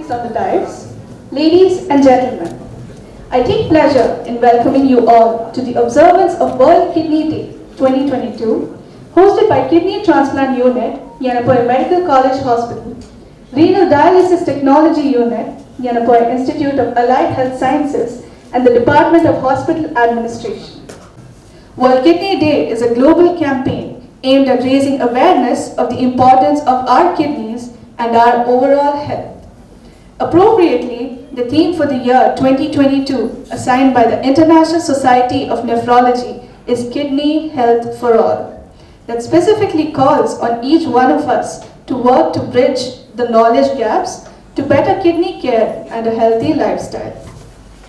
dignitaries on the dais, ladies and gentlemen, I take pleasure in welcoming you all to the observance of World Kidney Day 2022, hosted by Kidney Transplant Unit, Yenepoya Medical College Hospital, Renal Dialysis Technology Unit, Yenepoya Institute of Allied Health Sciences, and the Department of Hospital Administration. World Kidney Day is a global campaign aimed at raising awareness of the importance of our kidneys and our overall health. Appropriately, the theme for the year 2022, assigned by the International Society of Nephrology, is Kidney Health for All. That specifically calls on each one of us to work to bridge the knowledge gaps to better kidney care and a healthy lifestyle.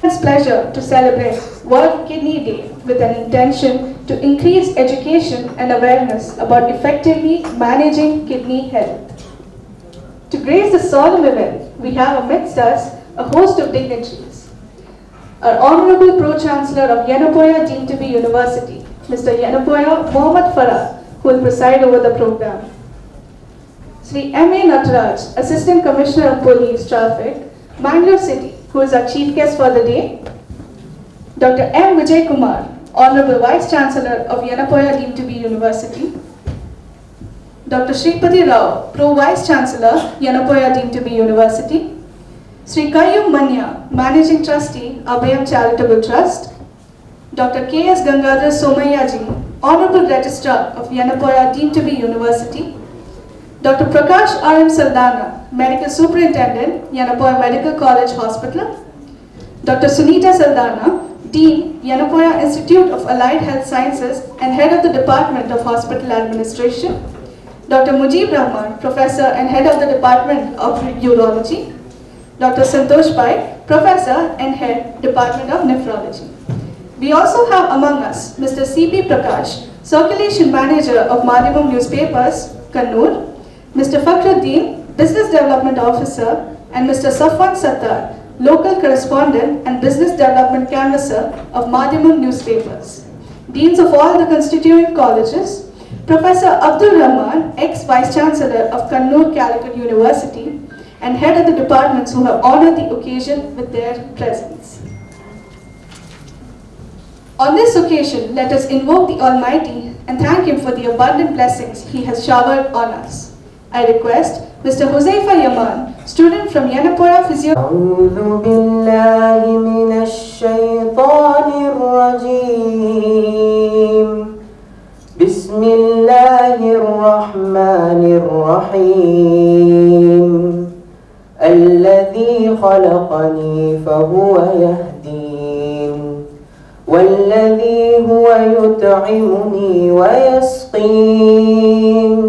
It's a pleasure to celebrate World Kidney Day with an intention to increase education and awareness about effectively managing kidney health. To grace this solemn event, we have amidst us a host of dignitaries. Our Honorable Pro-Chancellor of Yenepoya deemed to be University, Mr. Yenepoya Mohammad Farah, who will preside over the program. Sri M.A. Nataraj, Assistant Commissioner of Police Traffic, Mangalore City, who is our chief guest for the day. Dr. M. Vijay Kumar, Honorable Vice Chancellor of Yenepoya deemed to be University. Dr. Shripati Rao, Pro-Vice Chancellor, Yenepoya deemed to be University. Sri Kayyum Manya, Managing Trustee, Abhayam Charitable Trust. Dr. K.S. Gangadhar Somayyaji, Honorable Registrar of Yenepoya deemed to be University. Dr. Prakash R.M. Saldana, Medical Superintendent, Yenepoya Medical College Hospital. Dr. Sunita Saldana, Dean, Yenepoya Institute of Allied Health Sciences and Head of the Department of Hospital Administration. Dr. Mujib Rahman, Professor and Head of the Department of Urology. Dr. Santosh Pai, Professor and Head, Department of Nephrology. We also have among us Mr. C.P. Prakash, Circulation Manager of Madhyamam Newspapers, Kannur, Mr. Fakhruddin, Business Development Officer, and Mr. Safwan Sattar, Local Correspondent and Business Development Canvasser of Madhyamam Newspapers. Deans of all the constituent colleges, Professor Abdul Rahman, ex-Vice Chancellor of Kannur Calicut University, and Head of the departments who have honored the occasion with their presence. On this occasion, let us invoke the Almighty and thank Him for the abundant blessings He has showered on us. I request Mr. Huzaifa Yaman, student from Yenepoya Physiotherapy. أعوذ بالله من الشيطان الرجيم. بسم الله الرحمن الرحيم. الذي خلقني فهو يهدين والذي هو يطعمني ويسقين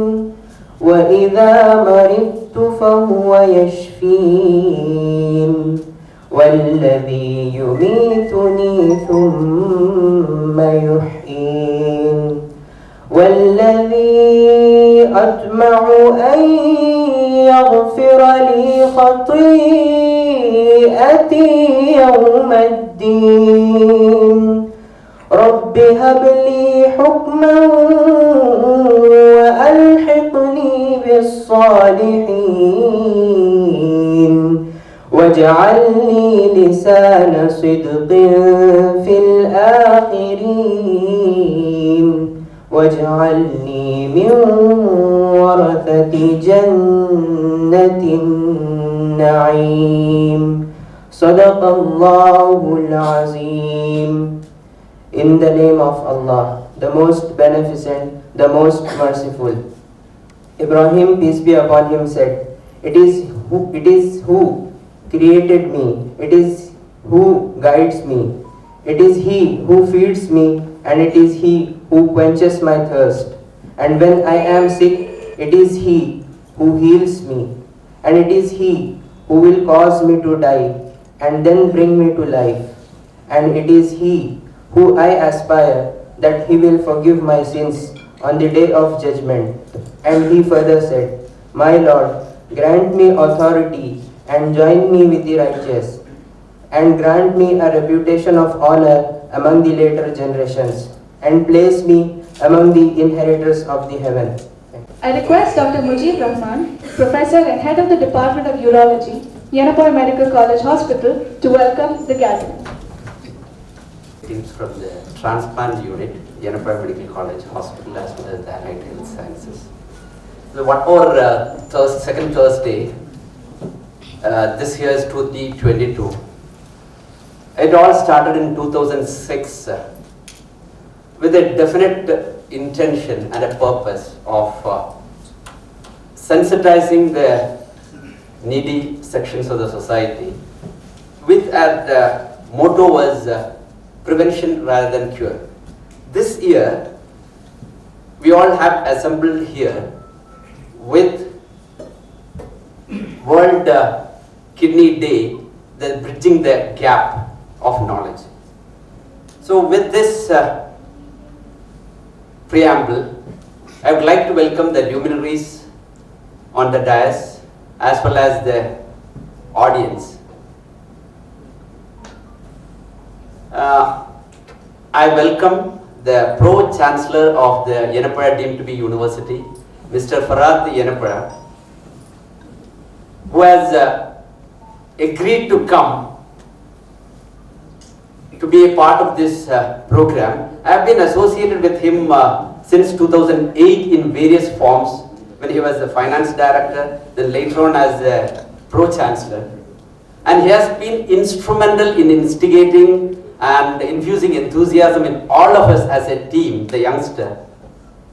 وإذا مرضت فهو يشفين والذي يميتني ثم يحيين والذي أطمع أن يغفر لي خطيئتي يوم الدين رب هب لي حكما وألحقني بالصالحين واجعلني لسان صدق في الآخرين واجعلني من ورثة جنة النعيم صدق الله العظيم. In the name of Allah, the most beneficent, the most merciful. Ibrahim, peace be upon him, said, It is who created me, it is who guides me, it is He who feeds me, and it is He who quenches my thirst. And when I am sick, it is He who heals me, and it is He who will cause me to die, and then bring me to life. And it is He who I aspire that He will forgive my sins on the day of judgment. And he further said, My Lord, grant me authority and join me with the righteous, and grant me a reputation of honor among the later generations, and place me among the inheritors of the heaven. I request Dr. Mujib Rahman, Professor and Head of the Department of Urology, Yenepoya Medical College Hospital to welcome the gathering. Teams from the transplant unit, Yenepoya Medical College Hospital, as well as the Allied Health Sciences. So one more second Thursday, this year is 2022. It all started in 2006 with a definite intention and a purpose of sensitizing the needy sections of the society, with a motto was prevention rather than cure. This year, we all have assembled here with World Kidney Day, bridging the gap of knowledge. So with this preamble, I would like to welcome the luminaries on the dais as well as the audience. I welcome the Pro-Chancellor of the Yenepoya deemed to be University, Mr. Farad Yenepoya, who has agreed to come to be a part of this program. I have been associated with him since 2008 in various forms, when he was the finance director, then later on as the Pro-Chancellor. And he has been instrumental in instigating and infusing enthusiasm in all of us as a team, the youngster.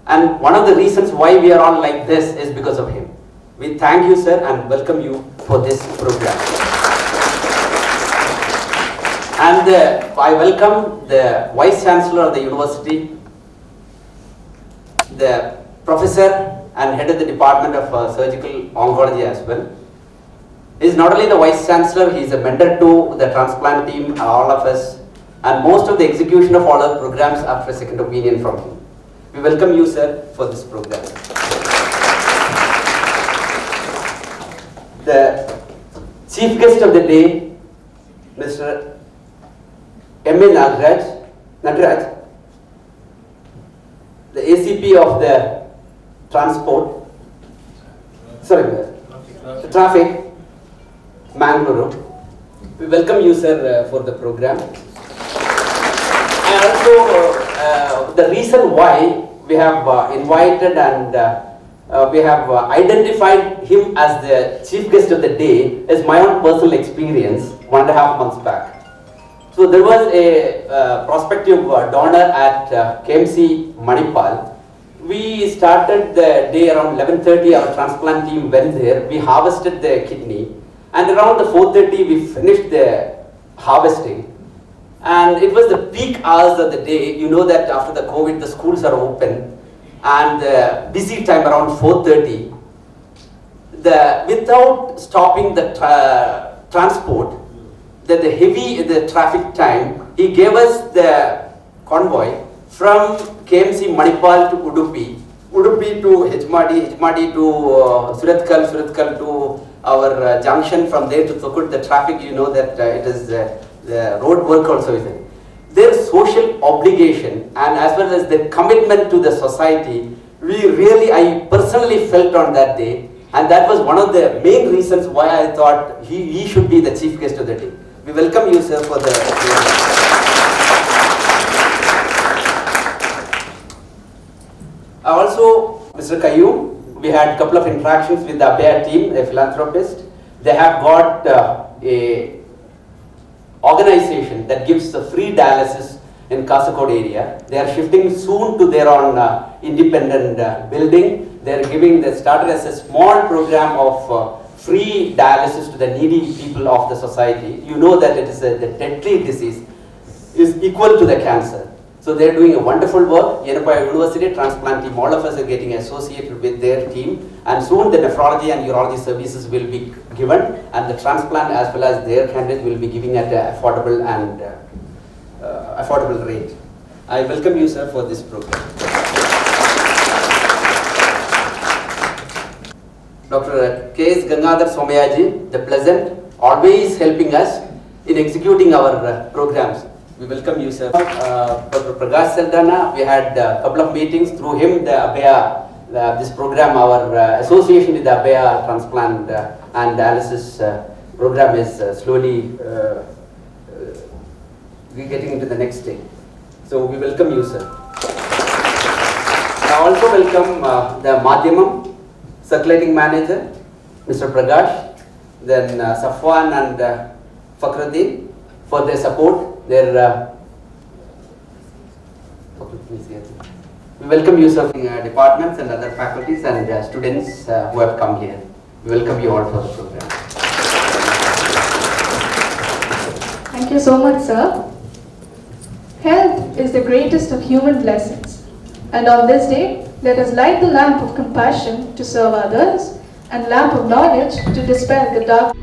And one of the reasons why we are all like this is because of him. We thank you, sir, and welcome you for this program. And I welcome the Vice Chancellor of the University, the Professor and Head of the Department of Surgical Oncology as well. He is not only the Vice Chancellor, he is a mentor to the transplant team, all of us, and most of the execution of all our programs after a second opinion from him. We welcome you, sir, for this program. The chief guest of the day, Mr. M.A. Nagraj, the ACP of the traffic, Mangaluru. We welcome you, sir, for the program. And also, the reason why we have invited and we have identified him as the chief guest of the day is my own personal experience 1.5 months back. So there was a prospective donor at KMC Manipal. We started the day around 11:30, our transplant team went there, we harvested the kidney, and around the 4:30 we finished the harvesting. And it was the peak hours of the day. You know that after the COVID, the schools are open, and the busy time around 4:30, without stopping the transport, the traffic time, he gave us the convoy from KMC Manipal to Udupi to Hejmadi to Surathkal to our junction, from there to Thukut. The traffic, you know that it is the road work also is there. Their social obligation and as well as their commitment to the society, I personally felt on that day, and that was one of the main reasons why I thought he should be the chief guest of the day. We welcome you, sir, for the... Also, Mr. Kayyum, we had a couple of interactions with the Abbakka team, a philanthropist. They have got a organization that gives the free dialysis in Kasaragod area. They are shifting soon to their own independent building. They started as a small program of free dialysis to the needy people of the society. You know that it is the deadly disease is equal to the cancer. So they are doing a wonderful work. Yenepoya University transplant team, all of us are getting associated with their team, and soon the nephrology and urology services will be given, and the transplant as well as their candidates will be giving at an affordable and affordable rate. I welcome you, sir, for this program. Dr. K.S. Gangadhar Somayaji, the Pleasant, always helping us in executing our programs. We welcome you, sir. Dr. Prakash Saldana, we had a couple of meetings through him, the Abbakka, this program, our association with the Abbakka transplant and dialysis program is slowly we're getting into the next stage. So we welcome you, sir. I also welcome the Madhyamam circulating manager, Mr. Prakash, then Safwan and Fakhruddin for their support. We welcome you, sir, departments and other faculties and students who have come here. We welcome you all for the program. Thank you so much, sir. Health is the greatest of human blessings. And on this day, let us light the lamp of compassion to serve others and lamp of knowledge to dispel the dark.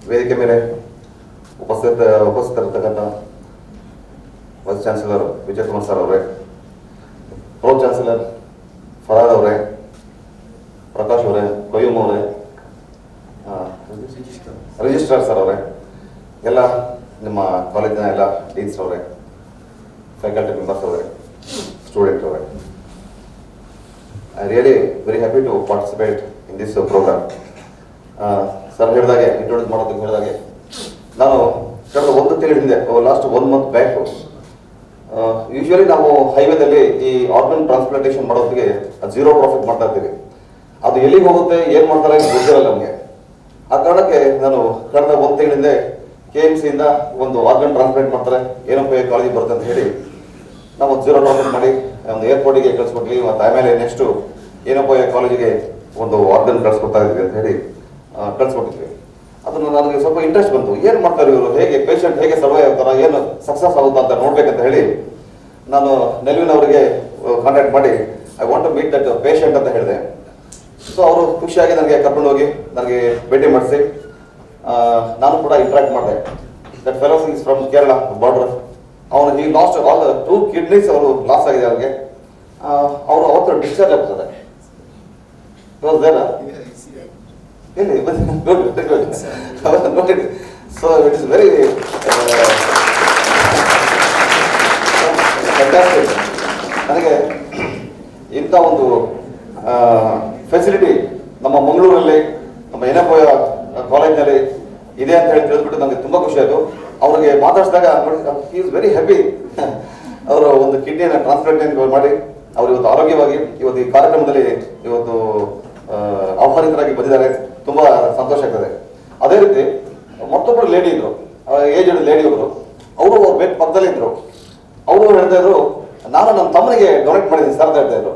ವೇದಿಕೆ ಮೇಲೆ ಉಪಸ್ಥಿತರಿರ್ತಕ್ಕಂಥ vice chancellor Vijay Kumar sir ಅವರೇ, pro chancellor Farad ಅವರೇ, ಪ್ರಕಾಶ್ ಅವರೇ, ಕೊಯ್ಯೂಮ್ ಅವರೇ, registrar sir ಅವರೇ, ಎಲ್ಲ ನಿಮ್ಮ ಕಾಲೇಜಿನ ಎಲ್ಲ ಡೀನ್ಸ್ ಅವರೇ, ಫ್ಯಾಕಲ್ಟಿ ಮೆಂಬರ್ಸ್ ಅವರೇ, ಸ್ಟೂಡೆಂಟ್ ಅವರೇ, I really very happy to participate in this programme. Sir ಹೇಳಿದಾಗೆ, ಇಂಟ್ರೊಡ್ಯೂಸ್ ಮಾಡೋದಕ್ಕೆ ಹೇಳಿದಾಗೆ, ನಾನು ಕಳೆದ 1 ತಿಂಗಳ ಹಿಂದೆ, ಲಾಸ್ಟ್ 1 ಮಂತ್ ಬ್ಯಾಕ್, ಯೂಶುವಲಿ ನಾವು ಹೈವೇದಲ್ಲಿ ಈ ಆರ್ಗನ್ ಟ್ರಾನ್ಸ್ಪ್ಲಾಂಟೇಷನ್ ಮಾಡೋದಕ್ಕೆ 0 ಪ್ರಾಫಿಟ್ ಮಾಡ್ತಾ ಇರ್ತೀವಿ. ಅದು ಎಲ್ಲಿಗೆ ಹೋಗುತ್ತೆ, ಏನು ಮಾಡ್ತಾರೆ ಗೊತ್ತಿರಲ್ಲ ನಮಗೆ. ಆ ಕಾರಣಕ್ಕೆ ನಾನು ಕಳೆದ 1 ತಿಂಗಳ ಹಿಂದೆ KMC ಇಂದ ಒಂದು ಆರ್ಗನ್ ಟ್ರಾನ್ಸ್ಪ್ಲಾಂಟ್ ಮಾಡ್ತಾರೆ, Yenepoya ಕಾಲೇಜಿಗೆ ಬರುತ್ತೆ ಅಂತ ಹೇಳಿ ನಾವು 0 ಪ್ರಾಫಿಟ್ ಮಾಡಿ ಒಂದು ಏರ್ಪೋರ್ಟಿಗೆ ಕಳಿಸ್ಕೊಟ್ವಿ. ಮತ್ತು ಆಮೇಲೆ ನೆಕ್ಸ್ಟು Yenepoya ಕಾಲೇಜಿಗೆ ಒಂದು ಆರ್ಗನ್ ಕಳಿಸ್ಕೊಡ್ತಾ ಇದ್ವಿ ಅಂತ ಹೇಳಿ ಕಳಿಸ್ಕೊಟ್ಟಿದ್ವಿ. ಅದನ್ನು ನನಗೆ ಸ್ವಲ್ಪ ಇಂಟ್ರೆಸ್ಟ್ ಬಂತು, ಏನು ಮಾಡ್ತಾರೆ ಇವರು, ಹೇಗೆ ಪೇಷಂಟ್ ಹೇಗೆ ಸರ್ವೈವ್ ಆಗ್ತಾರ, ಏನು ಸಕ್ಸಸ್ ಆಗುತ್ತಾ ಅಂತ ನೋಡ್ಬೇಕಂತ ಹೇಳಿ ನಾನು ನೆಲುವಿನವರಿಗೆ ಕಾಂಟ್ಯಾಕ್ಟ್ ಮಾಡಿ I want to meet that patient ಅಂತ ಹೇಳಿದೆ. ಸೊ ಅವರು ಖುಷಿಯಾಗಿ ನನಗೆ ಕರ್ಕೊಂಡು ಹೋಗಿ ನನಗೆ ಭೇಟಿ ಮಾಡಿಸಿ ನಾನು ಕೂಡ ಇಂಟ್ರಾಕ್ಟ್ ಮಾಡಿದೆ. That fellows is from Kerala border. ಅವನು ಈ ಲಾಸ್ಟ್ ಆಲ್ 2 ಕಿಡ್ನೀಸ್ ಅವರು ಲಾಸ್ ಆಗಿದೆ ಅವ್ರಿಗೆ. ಅವರು ಅವತ್ತು ಡಿಸ್ಚಾರ್ಜ್ ಆಗ್ತದೆ. Really? Good. So it is very fantastic. ನನಗೆ ಇಂಥ ಒಂದು ಫೆಸಿಲಿಟಿ ನಮ್ಮ ಮಂಗಳೂರಲ್ಲಿ, ನಮ್ಮ Yenepoya ಕಾಲೇಜ್ನಲ್ಲಿ ಇದೆ ಅಂತ ಹೇಳಿ ತಿಳಿದ್ಬಿಟ್ಟು ನನಗೆ ತುಂಬ ಖುಷಿ ಆಯಿತು. ಅವ್ರಿಗೆ ಮಾತಾಡಿಸಿದಾಗ ಹಿ ಈಸ್ ವೆರಿ ಹ್ಯಾಪಿ. ಅವರು ಒಂದು ಕಿಡ್ನಿಯನ್ನು ಟ್ರಾನ್ಸ್ಪ್ಲಾಂಟೇಷನ್ ಮಾಡಿ ಅವರು ಇವತ್ತು ಆರೋಗ್ಯವಾಗಿ ಇವತ್ತು ಈ ಕಾರ್ಯಕ್ರಮದಲ್ಲಿ ಇವತ್ತು ಆಹ್ವಾನಿತರಾಗಿ ಬಂದಿದ್ದಾರೆ. ತುಂಬ ಸಂತೋಷ ಆಗ್ತದೆ. ಅದೇ ರೀತಿ ಮತ್ತೊಬ್ಬರು ಲೇಡಿ ಇದ್ರು, ಏಜ್ಡ್ ಲೇಡಿ ಒಬ್ಬರು, ಅವರು ಅವ್ರ ಬೆಡ್ ಪಕ್ಕದಲ್ಲೇ ಇದ್ರು. ಅವರು ಹೇಳ್ತಾ ಇದ್ರು, ನಾನು ನನ್ನ ತಮ್ಮನಿಗೆ ಡೊನೇಟ್ ಮಾಡಿದ್ದೀನಿ ಸರ್ ಅಂತ ಹೇಳ್ತಾ ಇದ್ರು.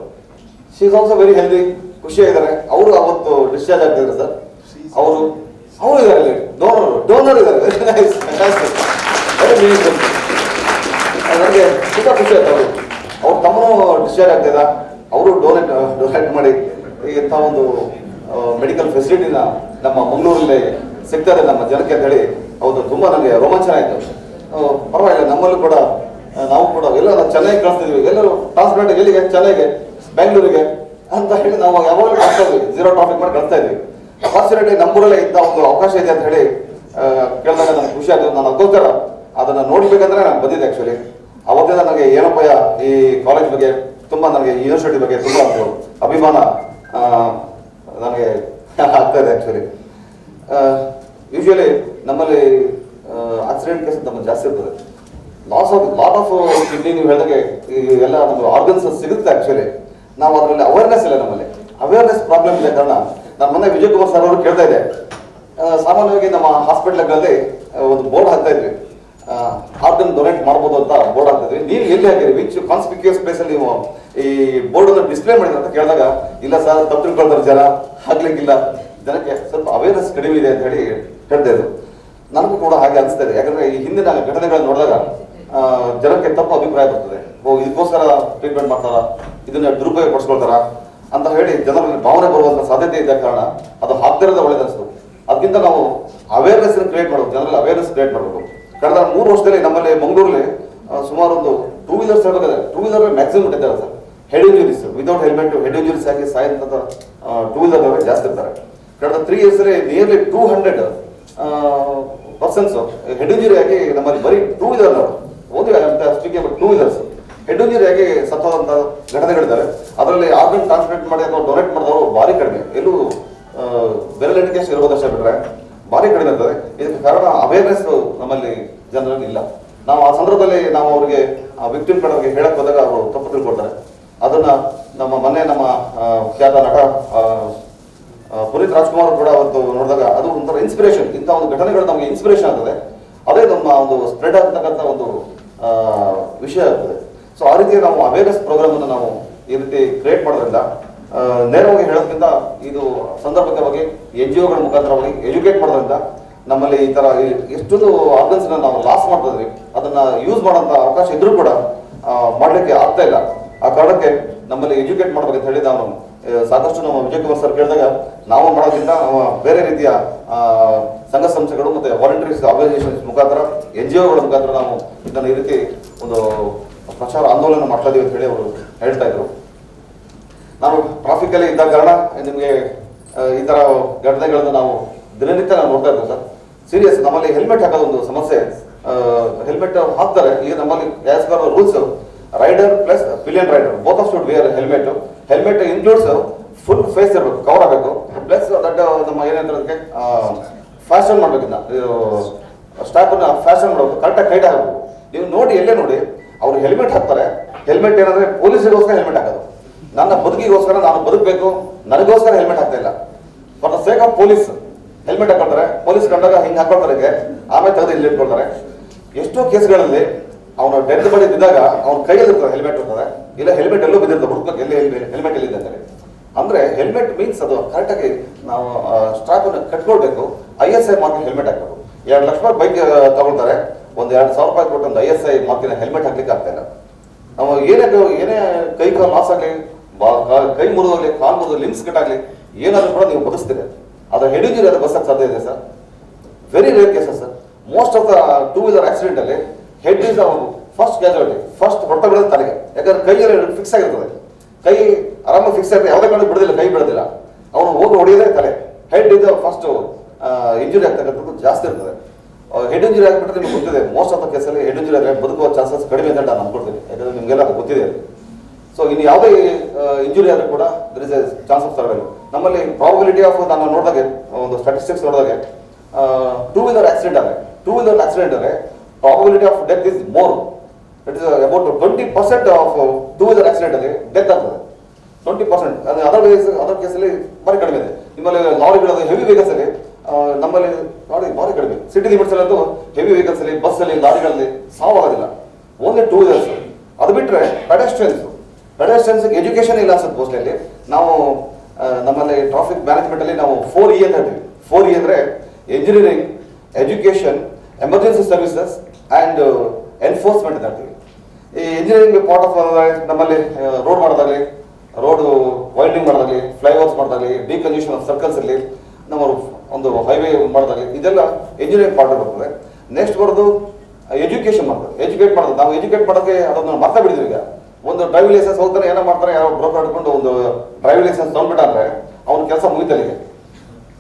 She is also very healthy, ಖುಷಿಯಾಗಿದ್ದಾರೆ. ಅವರು ಅವತ್ತು ಡಿಸ್ಚಾರ್ಜ್ ಆಗ್ತಿದ್ರು ಸರ್. ಅವರು ಇದ್ದಾರೆ, ಡೋನರ್ ಇದ್ದಾರೆ. Very nice, fantastic, very meaningful. ನನಗೆ ತುಂಬ ಖುಷಿ ಆಯ್ತು. ಅವ್ರ ತಮ್ಮನೂ ಡಿಸ್ಚಾರ್ಜ್ ಆಗ್ತಿದ್ದ, ಅವರು ಡೊನೇಟ್ ಮಾಡಿ ಇಂಥ ಒಂದು ಮೆಡಿಕಲ್ ಫೆಸಿಲಿಟಿನ ನಮ್ಮ ಮಂಗಳೂರಲ್ಲಿ ಸಿಗ್ತದೆ ನಮ್ಮ ಜನಕ್ಕೆ ಅಂತ ಹೇಳಿ ಹೌದು ತುಂಬ ನನಗೆ ರೋಮಾಂಚನ ಆಯಿತು. ಪರವಾಗಿಲ್ಲ, ನಮ್ಮಲ್ಲೂ ಕೂಡ ನಾವು ಕೂಡ ಎಲ್ಲ ಚೆನ್ನಾಗಿ ಕಳಿಸ್ತಿದ್ವಿ. ಎಲ್ಲರೂ ಟ್ರಾನ್ಸ್ಪ್ಲಾಂಟ್ ಎಲ್ಲಿಗೆ, ಚೆನ್ನೈಗೆ, ಬೆಂಗಳೂರಿಗೆ ಅಂತ ಹೇಳಿ ನಾವು ಯಾವಾಗಲೂ ಕಳಿಸ್ತಾ ಇದ್ವಿ, 0 ಟ್ರಾಫಿಕ್ ಮಾಡಿ ಕಳಿಸ್ತಾ ಇದ್ವಿ. ಅಪಾರ್ಚುನಿಟಿ ನಮ್ಮೂರಲ್ಲೇ ಇಂಥ ಒಂದು ಅವಕಾಶ ಇದೆ ಅಂತ ಹೇಳಿ ಕೇಳಿದಾಗ ನನಗೆ ಖುಷಿ ಆಯಿತು. ನಾನು ಅದಕ್ಕೋಸ್ಕರ ಅದನ್ನು ನೋಡ್ಬೇಕಂದ್ರೆ ನಾನು ಬಂದಿದ್ದೆ. ಆ್ಯಕ್ಚುಲಿ ಅವತ್ತಿಂದ ನನಗೆ Yenepoya ಈ ಕಾಲೇಜ್ ಬಗ್ಗೆ ತುಂಬ, ನನಗೆ ಯೂನಿವರ್ಸಿಟಿ ಬಗ್ಗೆ ತುಂಬ ಅಭಿಮಾನ ನನಗೆ ಆಗ್ತಾ ಇದೆ. ಆ್ಯಕ್ಚುಲಿ ಯೂಶುವಲಿ ನಮ್ಮಲ್ಲಿ ಆಕ್ಸಿಡೆಂಟ್ ಕೇಸ್ ನಮ್ಮಲ್ಲಿ ಜಾಸ್ತಿ ಇರ್ತದೆ. ಲಾಟ್ ಆಫ್ ಕಿಡ್ನಿ ನೀವು ಹೇಳಿದಾಗೆ ಎಲ್ಲ ನಮಗೆ ಆರ್ಗನ್ಸ್ ಸಿಗುತ್ತೆ. ಆ್ಯಕ್ಚುಲಿ ನಾವು ಅದರಲ್ಲಿ ಅವೇರ್ನೆಸ್ ಇಲ್ಲ, ನಮ್ಮಲ್ಲಿ ಅವೇರ್ನೆಸ್ ಪ್ರಾಬ್ಲಮ್ ಇದೆ ಕಾರಣ ನಾನು ಮೊನ್ನೆ ವಿಜಯ್ ಕುಮಾರ್ ಸರ್ ಅವರು ಕೇಳ್ತಾ ಇದ್ದೆ, ಸಾಮಾನ್ಯವಾಗಿ ನಮ್ಮ ಹಾಸ್ಪಿಟ್ಲ್ಗಳಲ್ಲಿ ಒಂದು ಬೋರ್ಡ್ ಹಾಕ್ತಾ ಇದ್ವಿ, ಆರ್ಗನ್ ಡೊನೇಟ್ ಮಾಡ್ಬೋದು ಅಂತ ಬೋರ್ಡ್ ಹಾಕ್ತಿದ್ವಿ. ನೀವು ಎಲ್ಲಿ ಹಾಕಿರಿ, ವಿಚ್ ಕಾನ್ಸ್ಪಿಕ್ಯೂಸ್ ಪ್ಲೇಸ್ ಅಲ್ಲಿ ನೀವು ಈ ಬೋರ್ಡ್ ಅನ್ನು ಡಿಸ್ಪ್ಲೇ ಮಾಡಿದ್ರೆ ಅಂತ ಕೇಳಿದಾಗ, ಇಲ್ಲ ಸರ್ ತಪ್ಪು ತಿಳ್ಕೊಳ್ತಾರೆ ಜನ, ಹಾಕ್ಲಿಕ್ಕಿಲ್ಲ, ಜನಕ್ಕೆ ಸ್ವಲ್ಪ ಅವೇರ್ನೆಸ್ ಕಡಿಮೆ ಇದೆ ಅಂತ ಹೇಳಿ ಹೇಳ್ತಾ ಇದ್ರು. ನನಗೂ ಕೂಡ ಹಾಗೆ ಅನಿಸ್ತಾ ಇದೆ. ಯಾಕಂದ್ರೆ ಈ ಹಿಂದಿನ ಘಟನೆಗಳನ್ನ ನೋಡಿದಾಗ ಜನಕ್ಕೆ ತಪ್ಪು ಅಭಿಪ್ರಾಯ ಬರ್ತದೆ. ಇದಕ್ಕೋಸ್ಕರ ಟ್ರೀಟ್ಮೆಂಟ್ ಮಾಡ್ತಾರ, ಇದನ್ನ ದುರುಪಯೋಗ ಪಡಿಸ್ಕೊಳ್ತಾರ ಅಂತ ಹೇಳಿ ಜನರಲ್ಲಿ ಭಾವನೆ ಬರುವಂತ ಸಾಧ್ಯತೆ ಇದ್ದ ಕಾರಣ ಅದು ಹಾಕ್ತಿರೋದು ಒಳ್ಳೇದನ್ನಿಸ್ತು. ಅದಕ್ಕಿಂತ ನಾವು ಅವೇರ್ನೆಸ್ ಕ್ರಿಯೇಟ್ ಮಾಡಬೇಕು, ಜನರಲ್ಲಿ ಅವೇರ್ನೆಸ್ ಕ್ರಿಯೇಟ್ ಮಾಡಬೇಕು. ಕಳೆದ 3 ವರ್ಷದಲ್ಲಿ ನಮ್ಮಲ್ಲಿ ಮಂಗಳೂರಲ್ಲಿ ಸುಮಾರು ಒಂದು 2 ವೀಲರ್ಸ್ ಹೇಳ್ಬೇಕಾದ್ರೆ 2 ವೀಲರ್ ಮ್ಯಾಕ್ಸಿಮಮ್ ಇದ್ದಾರೆ sir. Head injuries without helmet head injuries ಆಗಿ ಸಾಯಂತ 2 ವೀಲರ್ ಜಾಸ್ತಿ ಇರ್ತಾರೆ. ಕಳೆದ 3 years nearly 200 persons head injury ಆಗಿ ನಮ್ಮಲ್ಲಿ ಬರೀ 2 ವೀಲರ್ ಓದಿ 2 ವೀಲರ್ಸ್ ಹೆಡ್ ಇಂಜುರಿ ಆಗಿ ಸತ್ತೋದಂತ ಘಟನೆಗಳಿದ್ದಾವೆ. ಅದರಲ್ಲಿ ಆರ್ಗನ್ ಟ್ರಾನ್ಸ್ಪ್ಲಾಂಟ್ ಮಾಡಿ ಅಥವಾ ಡೊನೇಟ್ ಮಾಡಿದವರು ಭಾರಿ ಕಡಿಮೆ, ಎಲ್ಲೂ ಬೆರಳೆಣಿಕೆ ಇರ್ಬೋದಷ್ಟೇ ಬಿಟ್ರೆ ಭಾರಿ ಕಡಿಮೆ ಇರ್ತದೆ. ಇದಕ್ಕೆ ಕಾರಣ ಅವೇರ್ನೆಸ್ ನಮ್ಮಲ್ಲಿ ಜನರಲ್ಲಿ ಇಲ್ಲ. ನಾವು ಆ ಸಂದರ್ಭದಲ್ಲಿ ನಾವು ಅವರಿಗೆ ವಿಕ್ಟಿಮ್ ಕಡೆಗೆ ಹೇಳಕ್ ಹೋದಾಗ ಅವರು ತಪ್ಪು ತಿಳ್ಕೊಳ್ತಾರೆ. ಅದನ್ನ ನಮ್ಮ ಖ್ಯಾತ ನಟ ಪುನೀತ್ ರಾಜ್ಕುಮಾರ್ ಕೂಡ ಅವತ್ತು ನೋಡಿದಾಗ ಅದು ಒಂಥರ ಇನ್ಸ್ಪಿರೇಷನ್. ಇಂಥ ಒಂದು ಘಟನೆಗಳು ನಮಗೆ ಇನ್ಸ್ಪಿರೇಷನ್ ಆಗ್ತದೆ. ಅದೇ ನಮ್ಮ ಒಂದು ಸ್ಪ್ರೆಡ್ ಆಗ್ತಕ್ಕಂಥ ಒಂದು ವಿಷಯ ಆಗ್ತದೆ. ಸೊ ಆ ರೀತಿ ನಾವು ಅವೇರ್ನೆಸ್ ಪ್ರೋಗ್ರಾಮ್ ಅನ್ನು ನಾವು ಈ ರೀತಿ ಕ್ರಿಯೇಟ್ ಮಾಡೋದ್ರಿಂದ, ನೇರವಾಗಿ ಹೇಳೋದ್ರಿಂದ, ಇದು ಸಂದರ್ಭಕವಾಗಿ NGOಗಳ ಮುಖಾಂತರವಾಗಿ ಎಜುಕೇಟ್ ಮಾಡೋದ್ರಿಂದ ನಮ್ಮಲ್ಲಿ ಈ ತರ ಎಷ್ಟೊಂದು ಆರ್ಗನ್ಸ್ ನಾವು ಲಾಸ್ ಮಾಡ್ತಾ ಇದ್ವಿ, ಅದನ್ನ ಯೂಸ್ ಮಾಡೋಂಥ ಅವಕಾಶ ಇದ್ರೂ ಕೂಡ ಮಾಡ್ಲಿಕ್ಕೆ ಆಗ್ತಾ ಇಲ್ಲ. ಆ ಕಾರಣಕ್ಕೆ ನಮ್ಮಲ್ಲಿ ಎಜುಕೇಟ್ ಮಾಡ್ಬೇಕಂತ ಹೇಳಿ ನಾವು ಸಾಕಷ್ಟು ನಮ್ಮ ವಿಜಯ್ ಕುಮಾರ್ ಸರ್ ಕೇಳಿದಾಗ ನಾವು ಮಾಡೋದ್ರಿಂದ ಬೇರೆ ರೀತಿಯ ಸಂಘ ಸಂಸ್ಥೆಗಳು ಮತ್ತೆ ವಾಲಂಟರೀಸ್ ಆರ್ಗನೈಸೇಷನ್ಸ್ ಮುಖಾಂತರ NGOಗಳ ಮುಖಾಂತರ ನಾವು ಇದನ್ನ ಈ ರೀತಿ ಒಂದು ಪ್ರಚಾರ ಆಂದೋಲನ ಮಾಡ್ತಾ ಇದೀವಿ ಅಂತ ಹೇಳಿ ಅವರು ಹೇಳ್ತಾ ಇದ್ರು. ನಾನು ಟ್ರಾಫಿಕ್ ಅಲ್ಲಿ ಇದ್ದ ಕಾರಣ ನಿಮಗೆ ಈ ತರ ಘಟನೆಗಳನ್ನ ನಾವು ದಿನನಿತ್ಯ ನಾವು ನೋಡ್ತಾ ಇದ್ದೀವಿ ಸರ್. ಸೀರಿಯಸ್ ನಮ್ಮಲ್ಲಿ ಹೆಲ್ಮೆಟ್ ಹಾಕೋದು ಒಂದು ಸಮಸ್ಯೆ. ಹೆಲ್ಮೆಟ್ ಹಾಕ್ತಾರೆ. ಈಗ ನಮ್ಮಲ್ಲಿ as per rules rider plus pillion rider both of should wear helmet. Helmet includes full face ಇರಬೇಕು, ಕವರ್ ಆಗಬೇಕು. ಪ್ಲಸ್ ದಟ್ ನಮ್ಮ ಏನಂದ್ರೆ ಫ್ಯಾಷನ್ ಮಾಡ್ಬೇಕಿನ್ನ ಸ್ಟಾಪ್ ಅನ್ನ ಫ್ಯಾಷನ್ ಮಾಡಬೇಕು, ಕರೆಕ್ಟಾಗಿ ಕೈಟ್ ಆಗಬೇಕು. ನೀವು ನೋಡಿ ಎಲ್ಲೇ ನೋಡಿ ಅವ್ರು ಹೆಲ್ಮೆಟ್ ಹಾಕ್ತಾರೆ. ಹೆಲ್ಮೆಟ್ ಏನಂದ್ರೆ ಪೊಲೀಸರಿಗೋಸ್ಕರ ಹೆಲ್ಮೆಟ್ ಹಾಕೋದು, ನನ್ನ ಬದುಕಿಗೋಸ್ಕರ ನಾನು ಬದುಕಬೇಕು, ನನಗೋಸ್ಕರ ಹೆಲ್ಮೆಟ್ ಹಾಕ್ತಾ ಇಲ್ಲ. For the sake of police helmet ಹಾಕೊಳ್ತಾರೆ. ಪೊಲೀಸ್ ಕಂಡಾಗ ಹಿಂಗೆ ಹಾಕೊಳ್ತಾರೆ, ಆಮೇಲೆ ತೆಗೆದು ಇಲ್ಲಿ ಇಟ್ಕೊಳ್ತಾರೆ. ಎಷ್ಟೋ ಕೇಸ್ಗಳಲ್ಲಿ ಅವನು ಡೆಡ್ ಬಾಡಿ ಬಿದ್ದಾಗ ಅವ್ನ ಕೈಯಲ್ಲಿ ಇರ್ತದೆ ಹೆಲ್ಮೆಟ್ ಇರ್ತದೆ, ಇಲ್ಲ ಹೆಲ್ಮೆಟ್ ಎಲ್ಲೋ ಬಿದ್ದಿರ್ತದೆ, ಹುಡುಕಕ್ಕೆ ಎಲ್ಲಿ ಹೆಲ್ಮೆಟ್ ಎಲ್ಲಿದೆ ಅಂತಾರೆ. ಅಂದ್ರೆ ಹೆಲ್ಮೆಟ್ ಮೀನ್ಸ್ ಅದು ಕರೆಕ್ಟಾಗಿ ನಾವು ಸ್ಟ್ರಾಪ್ ಅನ್ನು ಕಟ್ಕೊಳ್ಬೇಕು. ISI ಮಾರ್ಕಿನ ಹೆಲ್ಮೆಟ್ ಹಾಕಬೇಕು. 2 ಲಕ್ಷ ರೂಪಾಯಿ ಬೈಕ್ ತಗೊಳ್ತಾರೆ, ಒಂದು 2,000 ರೂಪಾಯಿ ಕೊಟ್ಟು ಒಂದು ISI ಮಾರ್ಕಿನ ಹೆಲ್ಮೆಟ್ ಹಾಕ್ಲಿಕ್ಕೆ ಆಗ್ತಾ ಇಲ್ಲ. ನಾವು ಏನೇ ಕೈ ಕಾಲು ಲಾಸ್ ಆಗಲಿ, ಕೈ ಮುರಿದಾಗಲಿ, ಕಾಲು ಮುರಿದ ಲಿಮ್ಸ್ ಕಟ್ ಆಗಲಿ, ಏನಾದರೂ ಕೂಡ ನೀವು ಬದುಕ್ತೀರಿ. ಅದು ಹೆಡ್ ಇಂಜುರಿ ಅದು ಬಸ್ಸಕ್ಕೆ ಸಾಧ್ಯ ಇದೆ sir. Very rare cases sir. Most of the 2 wheeler accident ಅಲ್ಲಿ head is first casualty, first ಹೊರಟ ಬಿಡೋದು ತಲೆಗೆ. ಯಾಕಂದ್ರೆ ಕೈಯಲ್ಲಿ ಫಿಕ್ಸ್ ಆಗಿರ್ತದೆ, ಕೈ ಆರಾಮಾಗಿ ಫಿಕ್ಸ್ ಆಗಿರ್ತದೆ, ಯಾವುದೇ ಕಾರಣ ಬಿಡೋದಿಲ್ಲ, ಕೈ ಬಿಡೋದಿಲ್ಲ. ಅವನು ಹೋಗಿ ಹೊಡೆಯೋದೇ ತಲೆ. ಹೆಡ್ ಇದು ಫಸ್ಟ್ ಇಂಜುರಿ ಆಗ್ತಕ್ಕಂಥದ್ದು ಜಾಸ್ತಿ ಇರ್ತದೆ. ಹೆಡ್ ಇಂಜುರಿ ಆಗಿಬಿಟ್ರೆ ನಿಮ್ಗೆ ಗೊತ್ತಿದೆ, ಮೋಸ್ಟ್ ಆಫ್ ದ ಕೇಸಲ್ಲಿ ಹೆಡ್ ಇಂಜುರಿ ಆಗಿ ಬದುಕುವ ಚಾನ್ಸಸ್ ಕಡಿಮೆ ಅಂತ ನಾನು ಅನ್ಕೊಳ್ತೀನಿ. ಯಾಕಂದ್ರೆ ನಿಮಗೆಲ್ಲ ಅದು ಗೊತ್ತಿದೆ. ಸೊ ಇನ್ನು ಯಾವುದೇ ಇಂಜುರಿ ಆದರೂ ಕೂಡ there is a chance of survival. ನಮ್ಮಲ್ಲಿ ಪ್ರಾಬಬಿಲಿಟಿ ಆಫ್ ನಾನು ನೋಡಿದಾಗೆ ಒಂದು ಸ್ಟಾಟಿಸ್ಟಿಕ್ಸ್ ನೋಡಿದಾಗೆ 2 ವೀಲರ್ ಆಕ್ಸಿಡೆಂಟ್ ಆದರೆ probability of death is more. It is about 20% of 2 wheeler accident ಅಲ್ಲಿ ಡೆತ್ ಆಗ್ತದೆ. 20%. ಅದರ್ ಕೇಸಲ್ಲಿ ಭಾರಿ ಕಡಿಮೆ ಇದೆ. ನಿಮ್ಮಲ್ಲಿ ಲಾರಿಗಳಲ್ಲಿ ಹೆವಿ ವೆಹಿಕಲ್ಸ್ ಅಲ್ಲಿ ನಮ್ಮಲ್ಲಿ ನೋಡಿ ಭಾರಿ ಕಡಿಮೆ. ಸಿಟಿ ಲಿಮಿಟ್ಸ್ ಅಲ್ಲಿ ಹೆವಿ ವೆಹಿಕಲ್ಸ್ ಅಲ್ಲಿ, ಬಸ್ ಅಲ್ಲಿ, ಲಾರಿಗಳಲ್ಲಿ ಸಾವಾಗೋದಿಲ್ಲ. Only 2 wheelers. ಅದು ಬಿಟ್ಟರೆ ಪೆಡೆಸ್ಟ್ರಿಯನ್ಸ್ ಎಜುಕೇಶನ್ ಇಲ್ಲ ಅನ್ಸುತ್ತೆ ಮೋಸ್ಟ್ಲಿ. ನಾವು ನಮ್ಮಲ್ಲಿ ಟ್ರಾಫಿಕ್ ಮ್ಯಾನೇಜ್ಮೆಂಟ್ ಅಲ್ಲಿ ನಾವು 4E ಅಂತ ಹೇಳ್ತೀವಿ. 4E ಅಂದ್ರೆ engineering, education, emergency services and enforcement ಅಂತ ಹೇಳ್ತೀವಿ. ಈ ಎಂಜಿನಿಯರಿಂಗ್ ಪಾರ್ಟ್ ಆಫ್ ನಮ್ಮಲ್ಲಿ ರೋಡ್ ಮಾಡೋದಾಗಲಿ, ರೋಡ್ ವೈಂಡಿಂಗ್ ಮಾಡೋದಾಗಲಿ, ಫ್ಲೈಓವರ್ಸ್ ಮಾಡೋದಾಗಲಿ, ಡಿಕನ್ಜೆಷನ್ ಆಫ್ ಸರ್ಕಲ್ಸ್ ಅಲ್ಲಿ ನಮ್ಮ ಒಂದು ಹೈವೇ ಮಾಡೋದಾಗಲಿ, ಇದೆಲ್ಲ ಎಂಜಿನಿಯರಿಂಗ್ ಪಾರ್ಟ್ ಬರ್ತದೆ. ನೆಕ್ಸ್ಟ್ ಬರೋದು ಎಜುಕೇಶನ್ ಮಾಡೋದು, ಎಜುಕೇಟ್ ಮಾಡೋದು. ನಾವು ಎಜುಕೇಟ್ ಮಾಡೋಕ್ಕೆ ಅದನ್ನು ಮರ್ತಾ ಬಿಡಿದ್ವಿ. ಈಗ ಒಂದು ಡ್ರೈವಿಂಗ್ ಲೈಸೆನ್ಸ್ ಹೋಗ್ತಾರೆ, ಏನೋ ಮಾಡ್ತಾರೆ, ಯಾರೋ ಬ್ರೋಕರ್ ಹಿಡ್ಕೊಂಡು ಒಂದು ಡ್ರೈವಿಂಗ್ ಲೈಸೆನ್ಸ್ ತೊಗೊಂಡ್ಬಿಟ್ಟ ಅಂದ್ರೆ ಅವ್ನ ಕೆಲಸ ಮುಗಿತಲ್ಲಿಗೆ.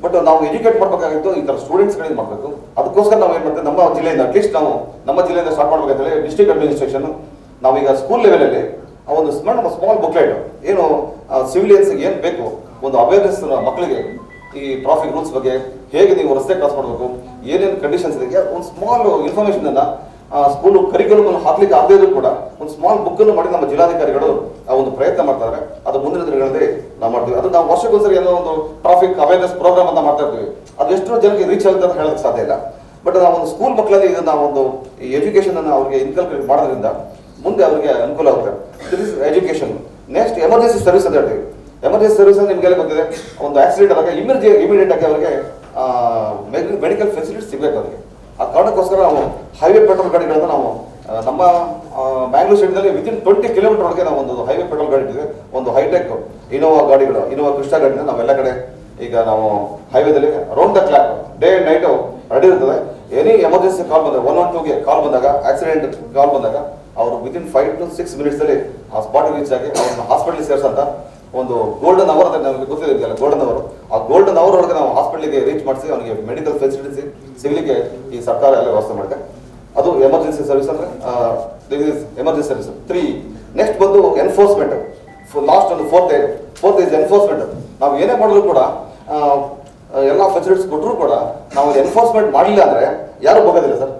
ಬಟ್ ನಾವು ಎಜುಕೇಟ್ ಮಾಡಬೇಕಾಗಿತ್ತು, ಈ ಥರ ಸ್ಟೂಡೆಂಟ್ಸ್ಗಳಿಗೆ ಮಾಡಬೇಕು. ಅದಕ್ಕೋಸ್ಕರ ನಾವು ಏನು ಮಾಡ್ತೀವಿ, ನಮ್ಮ ಜಿಲ್ಲೆಯಿಂದ ಅಟ್ಲೀಸ್ಟ್ ನಾವು ನಮ್ಮ ಜಿಲ್ಲೆಯಿಂದ ಸ್ಟಾರ್ಟ್ ಮಾಡಬೇಕಂತೇಳಿ ಡಿಸ್ಟ್ರಿಕ್ಟ್ ಅಡ್ಮಿನಿಸ್ಟ್ರೇಷನ್ ನಾವೀಗ ಸ್ಕೂಲ್ ಲೆವೆಲಲ್ಲಿ ಒಂದು ಸ್ಮಾಲ್ ಬುಕ್ಲೆಟ್ ಏನು ಸಿವಿಲಿಯನ್ಸ್ಗೆ ಏನು ಬೇಕು, ಒಂದು ಅವೇರ್ನೆಸ್ ಮಕ್ಕಳಿಗೆ ಈ ಟ್ರಾಫಿಕ್ ರೂಲ್ಸ್ ಬಗ್ಗೆ, ಹೇಗೆ ನೀವು ರಸ್ತೆ ಕ್ರಾಸ್ ಮಾಡಬೇಕು, ಏನೇನು ಕಂಡೀಷನ್ಸ್ ಇದೆ, ಒಂದು ಸ್ಮಾಲ್ ಇನ್ಫಾರ್ಮೇಶನ್ ಅನ್ನ ಸ್ಕೂಲು ಕರಿಕ್ಯುಲಮ್ ಹಾಕ್ಲಿಕ್ಕೆ ಆಗದೇ ಇದ್ರು ಕೂಡ ಒಂದು ಸ್ಮಾಲ್ ಬುಕ್ ಅನ್ನು ಮಾಡಿ ನಮ್ಮ ಜಿಲ್ಲಾಧಿಕಾರಿಗಳು ಆ ಒಂದು ಪ್ರಯತ್ನ ಮಾಡ್ತಾರೆ. ಅದು ಮುಂದಿನ ದಿನಗಳಲ್ಲಿ ನಾವು ಮಾಡ್ತೀವಿ. ಅದು ನಾವು ವರ್ಷಕ್ಕೊಂದ್ಸರಿ ಏನೋ ಒಂದು ಟ್ರಾಫಿಕ್ ಅವೇರ್ನೆಸ್ ಪ್ರೋಗ್ರಾಮ್ ಅಂತ ಮಾಡ್ತಾ ಇರ್ತೀವಿ. ಅದು ಎಷ್ಟು ಜನಕ್ಕೆ ರೀಚ್ ಆಗುತ್ತೆ ಅಂತ ಹೇಳೋಕ್ಕೆ ಸಾಧ್ಯ ಇಲ್ಲ. ಬಟ್ ನಾವು ಒಂದು ಸ್ಕೂಲ್ ಮಕ್ಕಳಲ್ಲಿ ಇದನ್ನ ಒಂದು ಎಜುಕೇಶನ್ ಅನ್ನು ಅವ್ರಿಗೆ ಇನ್ಕಲ್ಕೇಟ್ ಮಾಡೋದ್ರಿಂದ ಮುಂದೆ ಅವರಿಗೆ ಅನುಕೂಲ ಆಗುತ್ತೆ. This is education. Next emergency service ಅಂತ ಹೇಳ್ತೀವಿ. ಎಮರ್ಜೆನ್ಸಿ ಸರ್ವಿಸ್ ಅಂದ್ರೆ ನಿಮಗೆಲ್ಲ ಗೊತ್ತಿದೆ, ಒಂದು ಆಕ್ಸಿಡೆಂಟ್ ಆದಾಗ ಇಮಿಡಿಯೇಟ್ ಆಗಿ ಅವರಿಗೆ ಮೆಡಿಕಲ್ ಫೆಸಿಲಿಟಿ ಸಿಗಬೇಕು ಅವರಿಗೆ. ಆ ಕಾರಣಕ್ಕೋಸ್ಕರ ನಾವು ಹೈವೇ ಪೆಟ್ರೋಲ್ ಗಾಡಿಗಳನ್ನು ನಾವು ನಮ್ಮ ಬ್ಯಾಂಗ್ಳೂರ್ ಸ್ಟೇಟ್ನಲ್ಲಿ ವಿತಿನ್ 20 ಕಿಲೋಮೀಟರ್ ಒಳಗೆ ನಾವು ಒಂದು ಹೈವೇ ಪೆಟ್ರೋಲ್ ಗಾಡಿ ಇಟ್ಟಿದೆ. ಒಂದು ಹೈಟೆಕ್ ಇನೋವಾ ಗಾಡಿಗಳು, ಇನೋವಾ ಕ್ರಿಸ್ಟಾ ಗಾಡಿನ ನಾವೆಲ್ಲ ಕಡೆ ಈಗ ನಾವು ಹೈವೇದಲ್ಲಿ round the clock day and night ready ಇರ್ತದೆ. ಎನಿ ಎಮರ್ಜೆನ್ಸಿ ಕಾಲ್ ಬಂದಾಗ 112ಗೆ ಕಾಲ್ ಬಂದಾಗ, ಆಕ್ಸಿಡೆಂಟ್ ಕಾಲ್ ಬಂದಾಗ ಅವರು ವಿತಿನ್ 5 to 6 minutes ಅಲ್ಲಿ ಆ ಸ್ಪಾಟ್ ರೀಚ್ ಆಗಿ ಅವ್ರನ್ನ ಹಾಸ್ಪಿಟಲ್ ಸೇರಿಸಂತ ಒಂದು ಗೋಲ್ಡನ್ ಅವರ್ ಅಂತ ನಮಗೆ ಗೊತ್ತಿದೆ, ಗೋಲ್ಡನ್ ಅವರ್. ಆ ಗೋಲ್ಡನ್ ಅವರ್ ಒಳಗೆ ನಾವು ಹಾಸ್ಪಿಟಲ್ಗೆ ರೀಚ್ ಮಾಡಿಸಿ ಅವನಿಗೆ ಮೆಡಿಕಲ್ ಫೆಸಿಲಿಟೀಸ್ ಸಿಗಲಿಕ್ಕೆ ಈ ಸರ್ಕಾರ ಎಲ್ಲ ವ್ಯವಸ್ಥೆ ಮಾಡಿದೆ. ಅದು ಎಮರ್ಜೆನ್ಸಿ ಸರ್ವಿಸ್ ಅಂದ್ರೆ ಎಮರ್ಜೆನ್ಸಿ ಸರ್ವಿಸ್ 3. ನೆಕ್ಸ್ಟ್ ಬಂದು ಎನ್ಫೋರ್ಸ್ಮೆಂಟ್. ಲಾಸ್ಟ್ ಒಂದು ಫೋರ್ತ್ ಇಸ್ ಎನ್ಫೋರ್ಸ್ಮೆಂಟ್. ನಾವು ಏನೇ ಮಾಡಿದ್ರು ಕೂಡ ಎಲ್ಲ ಫೆಸಿಲಿಟೀಸ್ ಕೊಟ್ಟರು ಕೂಡ ನಾವು ಎನ್ಫೋರ್ಸ್ಮೆಂಟ್ ಮಾಡಲಿಲ್ಲ ಅಂದ್ರೆ ಯಾರು ಹೋಗೋದಿಲ್ಲ ಸರ್.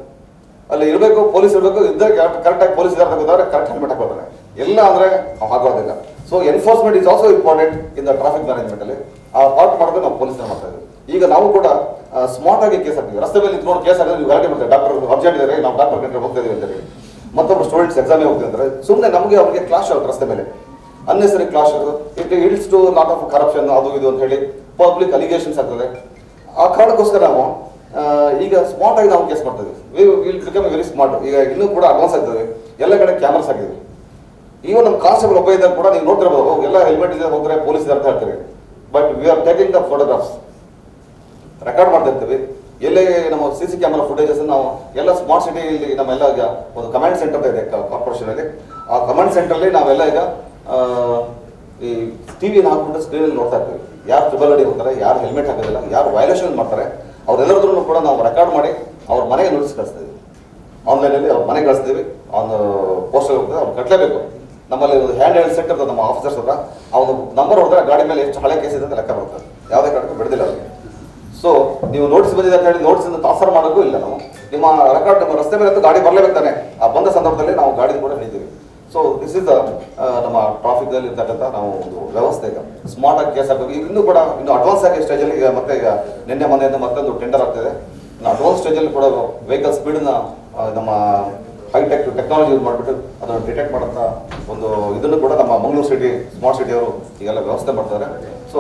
ಅಲ್ಲಿ ಇರಬೇಕು, ಪೊಲೀಸ್ ಇರಬೇಕು, ಇದ್ದಾಗ ಕರೆಕ್ಟಾಗಿ ಪೊಲೀಸ್ ಇದ್ದಾರೆ ಗೊತ್ತಾದ್ರೆ ಕರೆಕ್ಟ್ ಹೆಲ್ಮೆಟ್ ಹಾಕೋತಾರೆ. ಎಲ್ಲ ಅಂದ್ರೆ ಆಗೋದಿಲ್ಲ. So enforcement is also important in the traffic management ಅಲ್ಲಿ. ಆ ಪಾರ್ಟ್ ಮಾಡೋದು ನಾವು ಪೊಲೀಸ್ನ ಮಾಡ್ತಾ ಇದ್ದೀವಿ. ಈಗ ನಾವು ಕೂಡ ಸ್ಮಾರ್ಟ್ ಆಗಿ ಕೇಸ್ ಹಾಕ್ತೀವಿ. ರಸ್ತೆ ಮೇಲೆ ನಿಂತ್ಕೊಂಡು ಕೇಸ್ ಹಾಕಿದ್ರೆ ನೀವು ಗಲಾಟೆ ಮಾಡ್ತಾರೆ, ಡಾಕ್ಟರ್ ಅರ್ಜೆಂಟ್ ಇದ್ದಾರೆ, ನಾವು ಡಾಕ್ಟರ್ ಕಂಡ್ರೆ ಹೋಗ್ತಾ ಇದೀವಿ ಅಂತಾರೆ. ಮತ್ತೊಬ್ಬರು ಸ್ಟೂಡೆಂಟ್ಸ್ ಎಕ್ಸಾಮಿಗೆ ಹೋಗ್ತೀವಿ ಅಂದ್ರೆ ಸುಮ್ಮನೆ ನಮಗೆ ಅವ್ರಿಗೆ ಕ್ಲಾಶ್ ಆಗುತ್ತೆ ರಸ್ತೆ ಮೇಲೆ, ಅನ್ನೆಸರಿ ಕ್ಲಾಶ್ ಆಗೋದು. It leads to lot of corruption ಅದು ಇದು ಅಂತ ಹೇಳಿ ಪಬ್ಲಿಕ್ ಅಲಿಗೇಷನ್ಸ್ ಆಗ್ತದೆ. ಆ ಕಾರಣಕ್ಕೋಸ್ಕರ ನಾವು ಈಗ ಸ್ಮಾರ್ಟ್ ಆಗಿ ನಾವು ಕೇಸ್ ಮಾಡ್ತಾ ಇದ್ದೀವಿ. Will become very smart. ಈಗ ಇನ್ನೂ ಕೂಡ ಅಡ್ವಾನ್ಸ್ ಆಗ್ತದೆ. ಎಲ್ಲ ಕಡೆ ಕ್ಯಾಮ್ರಾಸ್ ಹಾಕಿದ್ವಿ. ಈವನ್ ನಮ್ಮ ಕಾನ್ಸ್ಟೇಬಲ್ ಒಬ್ಬ ಇದ್ದಾಗ ಕೂಡ ನೀವು ನೋಡ್ತಿರ್ಬೋದು, ಎಲ್ಲ ಹೆಲ್ಮೆಟ್ ಇದೆ ಹೋಗ್ತಾರೆ, ಪೊಲೀಸ್ ಇದೆ ಅಂತ ಹೇಳ್ತಾರೆ. But we are taking the photographs, record ಮಾಡ್ತಾ ಇರ್ತೀವಿ. ಎಲ್ಲೇ ನಮ್ಮ CC ಕ್ಯಾಮರಾ ಫುಟೇಜಸ್ ನಾವು ಎಲ್ಲ ಸ್ಮಾರ್ಟ್ ಸಿಟಿಯಲ್ಲಿ ನಮ್ಮೆಲ್ಲ ಈಗ ಒಂದು ಕಮಾಂಡ್ ಸೆಂಟರ್ ಇದೆ ಕಾರ್ಪೊರೇಷನ್ ಅಲ್ಲಿ. ಆ ಕಮಾಂಡ್ ಸೆಂಟರ್ ಅಲ್ಲಿ ನಾವೆಲ್ಲ ಈಗ ಈ ಟಿವಿನ ಹಾಕ್ಬಿಟ್ಟು ಸ್ಕ್ರೀನಲ್ಲಿ ನೋಡ್ತಾ ಇರ್ತೀವಿ. ಯಾರು ಟ್ರಿಬಲ್ ಅಡಿ ಹೋಗ್ತಾರೆ, ಯಾರು ಹೆಲ್ಮೆಟ್ ಹಾಕೋದಿಲ್ಲ, ಯಾರು ವೈಲೇಷನ್ ಮಾಡ್ತಾರೆ, ಅವರೆಲ್ಲರದ್ರೂ ಕೂಡ ನಾವು ರೆಕಾರ್ಡ್ ಮಾಡಿ ಅವ್ರ ಮನೆಗೆ ನೋಟಿಸ್ ಕಳಿಸ್ತೀವಿ. ಆನ್ಲೈನಲ್ಲಿ ಅವ್ರ ಮನೆಗೆ ಕಳಿಸ್ತೀವಿ. ಆನ್ ಪೋಸ್ಟಲ್ ಹೋಗ್ತದೆ, ಅವ್ರು ಕಟ್ಟಲೇಬೇಕು. ನಮ್ಮಲ್ಲಿ ಒಂದು ಹ್ಯಾಂಡ್ ಹೆಲ್ಡ್ ಸೆಟ್ ಇರ್ತದೆ ನಮ್ಮ ಆಫೀಸರ್ಸ್ ಹತ್ರ. ಅವನು ನಂಬರ್ ಹೊಡೆದ್ರೆ ಗಾಡಿ ಮೇಲೆ ಎಷ್ಟು ಹಳೆ ಕೇಸ್ ಇದೆ ಅಂತ ಲೆಕ್ಕ ಬರ್ತದೆ. ಯಾವುದೇ ಕಾರಣಕ್ಕೂ ಬಿಡದಿಲ್ಲ ಅವರಿಗೆ. ಸೊ ನೀವು ನೋಟಿಸ್ ಬಂದಿದೆ ಅಂತ ಹೇಳಿ ನೋಟಿಸ್ ಟ್ರಾನ್ಸ್ಫರ್ ಮಾಡೋಕ್ಕೂ ಇಲ್ಲ. ನಾವು ನಿಮ್ಮ ರೆಕಾರ್ಡ್ ನಮ್ಮ ರಸ್ತೆ ಮೇಲೆ ಗಾಡಿ ಬರಲೇಬೇಕು ತಾನೆ. ಆ ಬಂದ ಸಂದರ್ಭದಲ್ಲಿ ನಾವು ಗಾಡಿ ಕೂಡ ಹಿಡಿತೀವಿ. ಸೊ ದಿಸ್ ಇಸ್ ನಮ್ಮ ಟ್ರಾಫಿಕ್ ದಲ್ಲಿ ಇರ್ತಕ್ಕಂಥ ನಾವು ಒಂದು ವ್ಯವಸ್ಥೆ. ಈಗ ಸ್ಮಾರ್ಟ್ ಆಗಿ ಕೇಸ್ ಹಾಕಬೇಕು. ಇನ್ನೂ ಕೂಡ ಇನ್ನು ಅಡ್ವಾನ್ಸ್ ಆಗಿ ಸ್ಟೇಜಲ್ಲಿ ಈಗ ಮತ್ತೆ ಈಗ ನಿನ್ನೆ ಮೊನ್ನೆಯಿಂದ ಮತ್ತೊಂದು ಟೆಂಡರ್ ಆಗ್ತಿದೆ. ಇನ್ನು ಅಡ್ವಾನ್ಸ್ ಸ್ಟೇಜಲ್ಲಿ ಕೂಡ ವೆಹಿಕಲ್ ಸ್ಪೀಡ್ನ ನಮ್ಮ ಹೈಟೆಕ್ ಟೆಕ್ನಾಲಜಿ ಯೂಸ್ ಮಾಡಿಬಿಟ್ಟು ಅದನ್ನು ಡಿಟೆಕ್ಟ್ ಮಾಡೋಂಥ ಒಂದು ಇದನ್ನು ಕೂಡ ನಮ್ಮ ಮಂಗಳೂರು ಸಿಟಿ ಸ್ಮಾರ್ಟ್ ಸಿಟಿಯವರು ಈಗೆಲ್ಲ ವ್ಯವಸ್ಥೆ ಮಾಡ್ತಾರೆ. ಸೊ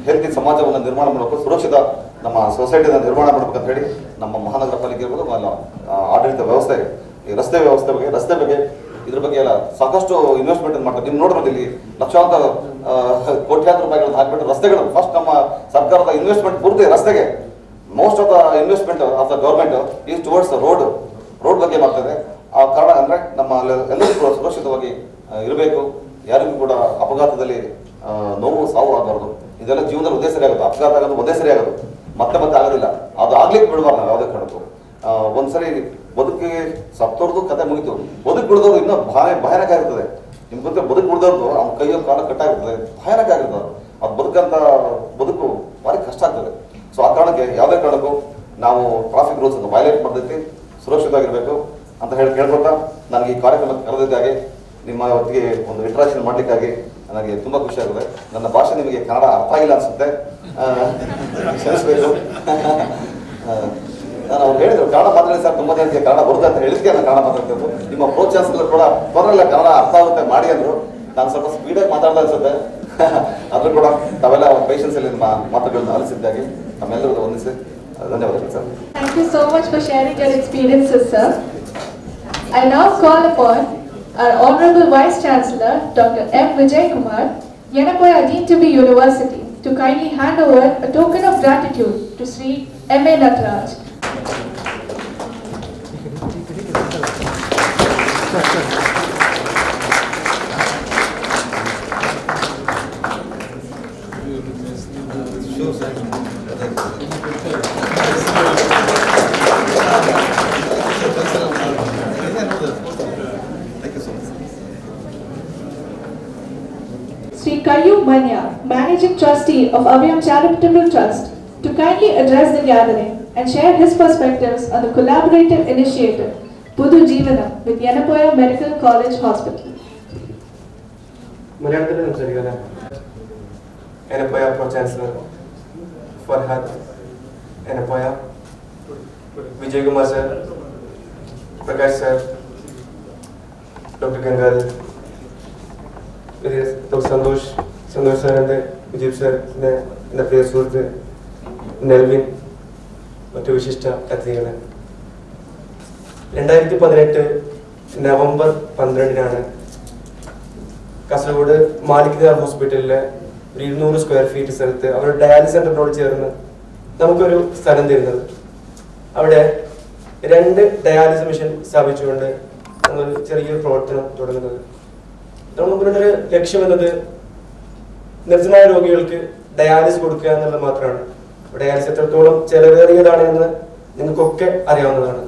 ಹೆಲ್ತಿ ಸಮಾಜವನ್ನು ನಿರ್ಮಾಣ ಮಾಡಬೇಕು, ಸುರಕ್ಷಿತ ನಮ್ಮ ಸೊಸೈಟಿನ ನಿರ್ಮಾಣ ಮಾಡ್ಬೇಕಂತ ಹೇಳಿ ನಮ್ಮ ಮಹಾನಗರ ಪಾಲಿಕೆ ಇರ್ಬೋದು, ಆಡಳಿತ ವ್ಯವಸ್ಥೆ, ಈ ರಸ್ತೆ ಬಗ್ಗೆ ಇದ್ರ ಬಗ್ಗೆ ಎಲ್ಲ ಸಾಕಷ್ಟು ಇನ್ವೆಸ್ಟ್ಮೆಂಟ್ ಮಾಡ್ತಾರೆ. ನೀವು ನೋಡ್ಬೋದು ಇಲ್ಲಿ ಲಕ್ಷಾಂತರ ಕೋಟ್ಯಾಂತರ ರೂಪಾಯಿಗಳನ್ನು ಹಾಕ್ಬಿಟ್ಟು ರಸ್ತೆಗಳು ಫಸ್ಟ್ ನಮ್ಮ ಸರ್ಕಾರದ ಇನ್ವೆಸ್ಟ್ಮೆಂಟ್ ಪೂರ್ತಿ ರಸ್ತೆಗೆ. Most of the investment of the government is towards road ಬಗ್ಗೆ ಮಾಡ್ತದೆ. ಆ ಕಾರಣ ಅಂದರೆ ನಮ್ಮ ಎಲ್ಲರೂ ಕೂಡ ಸುರಕ್ಷಿತವಾಗಿ ಇರಬೇಕು. ಯಾರಿಗೂ ಕೂಡ ಅಪಘಾತದಲ್ಲಿ ನೋವು ಸಾವು ಆಗಬಾರ್ದು. ಇದೆಲ್ಲ ಜೀವನದಲ್ಲಿ ಒಂದೇ ಸರಿ ಆಗುತ್ತೆ. ಅಪಘಾತ ಆಗೋದು ಒಂದೇ ಸರಿ ಆಗೋದು, ಮತ್ತೆ ಆಗೋದಿಲ್ಲ. ಅದು ಆಗ್ಲಿಕ್ಕೆ ಬಿಡಬಾರ್ದು ನಾವು ಯಾವುದೇ ಕಾರಣಕ್ಕೂ. ಒಂದ್ಸರಿ ಬದುಕಿಗೆ ಸತ್ತೋರ್ದು ಕತೆ ಮುಗಿತು, ಬದುಕು ಬಿಡ್ದವ್ರು ಇನ್ನೂ ಭಯಾನಕ ಆಗಿರ್ತದೆ. ನಿಮ್ಗೆ ಗೊತ್ತಿಲ್ಲ, ಬದುಕು ಬಿಡ್ದವ್ರದ್ದು ಅವ್ನ ಕೈಯೋ ಕಾಲ ಕಟ್ಟಾಗಿರ್ತದೆ, ಭಯಾನಕ ಆಗಿರ್ತದೆ. ಅದು ಬದುಕು ಭಾರಿ ಕಷ್ಟ ಆಗ್ತದೆ. ಸೊ ಆ ಕಾರಣಕ್ಕೆ ಯಾವುದೇ ಕಾರಣಕ್ಕೂ ನಾವು ಟ್ರಾಫಿಕ್ ರೂಲ್ಸ್ ಅನ್ನು ವೈಲೇಟ್ ಮಾಡ್ತೈತಿ, ಸುರಕ್ಷಿತವಾಗಿರಬೇಕು ಅಂತ ಕೇಳ್ಕೊಳ್ತಾ ನನಗೆ ಈ ಕಾರ್ಯಕ್ರಮಕ್ಕೆ ಕರೆದಿದ್ದಾಗೆ ನಿಮ್ಮ ಹೊತ್ತಿಗೆ ಒಂದು ಇಂಟ್ರಾಕ್ಷನ್ ಮಾಡಲಿಕ್ಕಾಗಿ ನನಗೆ ತುಂಬ ಖುಷಿ ಆಗಿದೆ. ನನ್ನ ಭಾಷೆ ನಿಮಗೆ ಕನ್ನಡ ಅರ್ಥ ಆಗಿಲ್ಲ ಅನಿಸುತ್ತೆ, ಕ್ಷಮಿಸಬೇಕು. ನಾನು ಅವ್ರು ಹೇಳಿದ್ರು ಕನ್ನಡ ಮಾತಾಡಿ ಸರ್, ತುಂಬ ಜನಕ್ಕೆ ಕನ್ನಡ ಬರುತ್ತೆ ಅಂತ ಹೇಳಿದ್ಕೆ ನಾನು ಕನ್ನಡ ಮಾತಾಡ್ತಿದ್ದು. ನಿಮ್ಮ ಪ್ರೋತ್ಸಾಹಿಸಿದ್ರು ಕೂಡ ತೊಂದರೆ ಕನ್ನಡ ಅರ್ಥ ಆಗುತ್ತೆ ಮಾಡಿ ಅಂದರು. ನಾನು ಸ್ವಲ್ಪ ಸ್ಪೀಡಾಗಿ ಮಾತಾಡ್ತಾ ಅನ್ಸುತ್ತೆ. ಆದರೂ ಕೂಡ ತಾವೆಲ್ಲ ಪೇಷನ್ಸ್ ಅಲ್ಲಿ ನಿಮ್ಮ ಮಾತುಗಳನ್ನು ಆಲಿಸಿದ್ದಾಗಿ ನಮ್ಮೆಲ್ಲರೂ ವಂದಿಸಿ ಧನ್ಯವಾದಗಳು sir. Thank you so much for sharing your experiences, sir. I now call upon our Honorable Vice Chancellor, Dr. M. Vijay Kumar, Yenepoya v.v University, to kindly hand over a token of gratitude to Sri M.A. Nataraj. Sri Kayu Manya, Managing Trustee of Avyam Charitable Trust, to kindly address the gathering and share his perspectives on the collaborative initiative Pudu Jeevanam with Yenepoya Medical College Hospital. മലയാളത്തിൽ സംസാരിക്കാം. Yenepoya Pro Chancellor Farhad Yenepoya, Vijay Kumar sir, Prakash sir, Dr. Gangal, Dr. Santosh sir and Vijay sir, the place was Nelvin, മറ്റു വിശിഷ്ട അതിഥികളെ. 2018 November 12 Kasaragod Malik ഹോസ്പിറ്റലിലെ 200 square feet സ്ഥലത്ത് അവരുടെ dialysis സെന്ററിനോട് ചേർന്ന് നമുക്കൊരു സ്ഥലം തരുന്നത്. അവിടെ 2 ഡയാലിസിസ് മെഷീൻ സ്ഥാപിച്ചുകൊണ്ട് നമ്മൾ ചെറിയൊരു പ്രവർത്തനം തുടങ്ങുന്നത്. നമുക്കൊരു ലക്ഷ്യം എന്നത് നിർജ്ജനായ രോഗികൾക്ക് ഡയാലിസിസ് കൊടുക്കുക എന്നുള്ളത് മാത്രമാണ്. ഡയാലിസിസ് എത്രത്തോളം ചെലവേറിയതാണ് എന്ന് നിങ്ങൾക്കൊക്കെ അറിയാവുന്നതാണ്.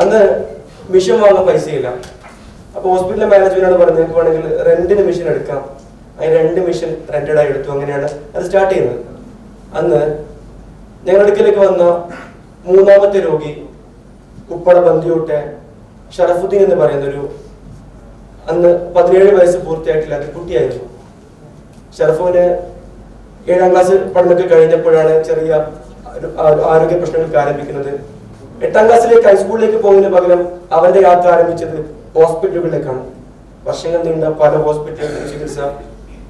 അന്ന് മെഷീൻ വാങ്ങാൻ പൈസയില്ല. അപ്പോൾ ഹോസ്പിറ്റലിലെ മാനേജ്മെന്റാണ് പറഞ്ഞത് നിങ്ങൾക്ക് വേണമെങ്കിൽ റെന്റിന് മെഷീൻ എടുക്കാം. അതിന് 2 മെഷീൻ റെന്റഡായി എടുത്തു. അങ്ങനെയാണ് അത് സ്റ്റാർട്ട് ചെയ്യുന്നത്. അന്ന് ഞങ്ങളുടെ അടുക്കലേക്ക് വന്ന 3ാമത്തെ രോഗി ഉപ്പട ബന്ധിയോട്ടെ ഷറഫുദ്ദീൻ എന്ന് പറയുന്നൊരു അന്ന് 17 വയസ്സ് പൂർത്തിയായിട്ടില്ലാത്ത കുട്ടിയായിരുന്നു. ഷറഫുവിന് 7ാം ക്ലാസ് പഠനമൊക്കെ കഴിഞ്ഞപ്പോഴാണ് ചെറിയ ആരോഗ്യ പ്രശ്നങ്ങൾക്ക് ആരംഭിക്കുന്നത്. 8ാം ക്ലാസ്സിലേക്ക് ഹൈസ്കൂളിലേക്ക് പോകുന്നതിന് പകരം അവന്റെ യാത്ര ആരംഭിച്ചത് ഹോസ്പിറ്റലുകളിലേക്കാണ്. വർഷങ്ങൾ നീണ്ട പല ഹോസ്പിറ്റലുകളിലും ചികിത്സ.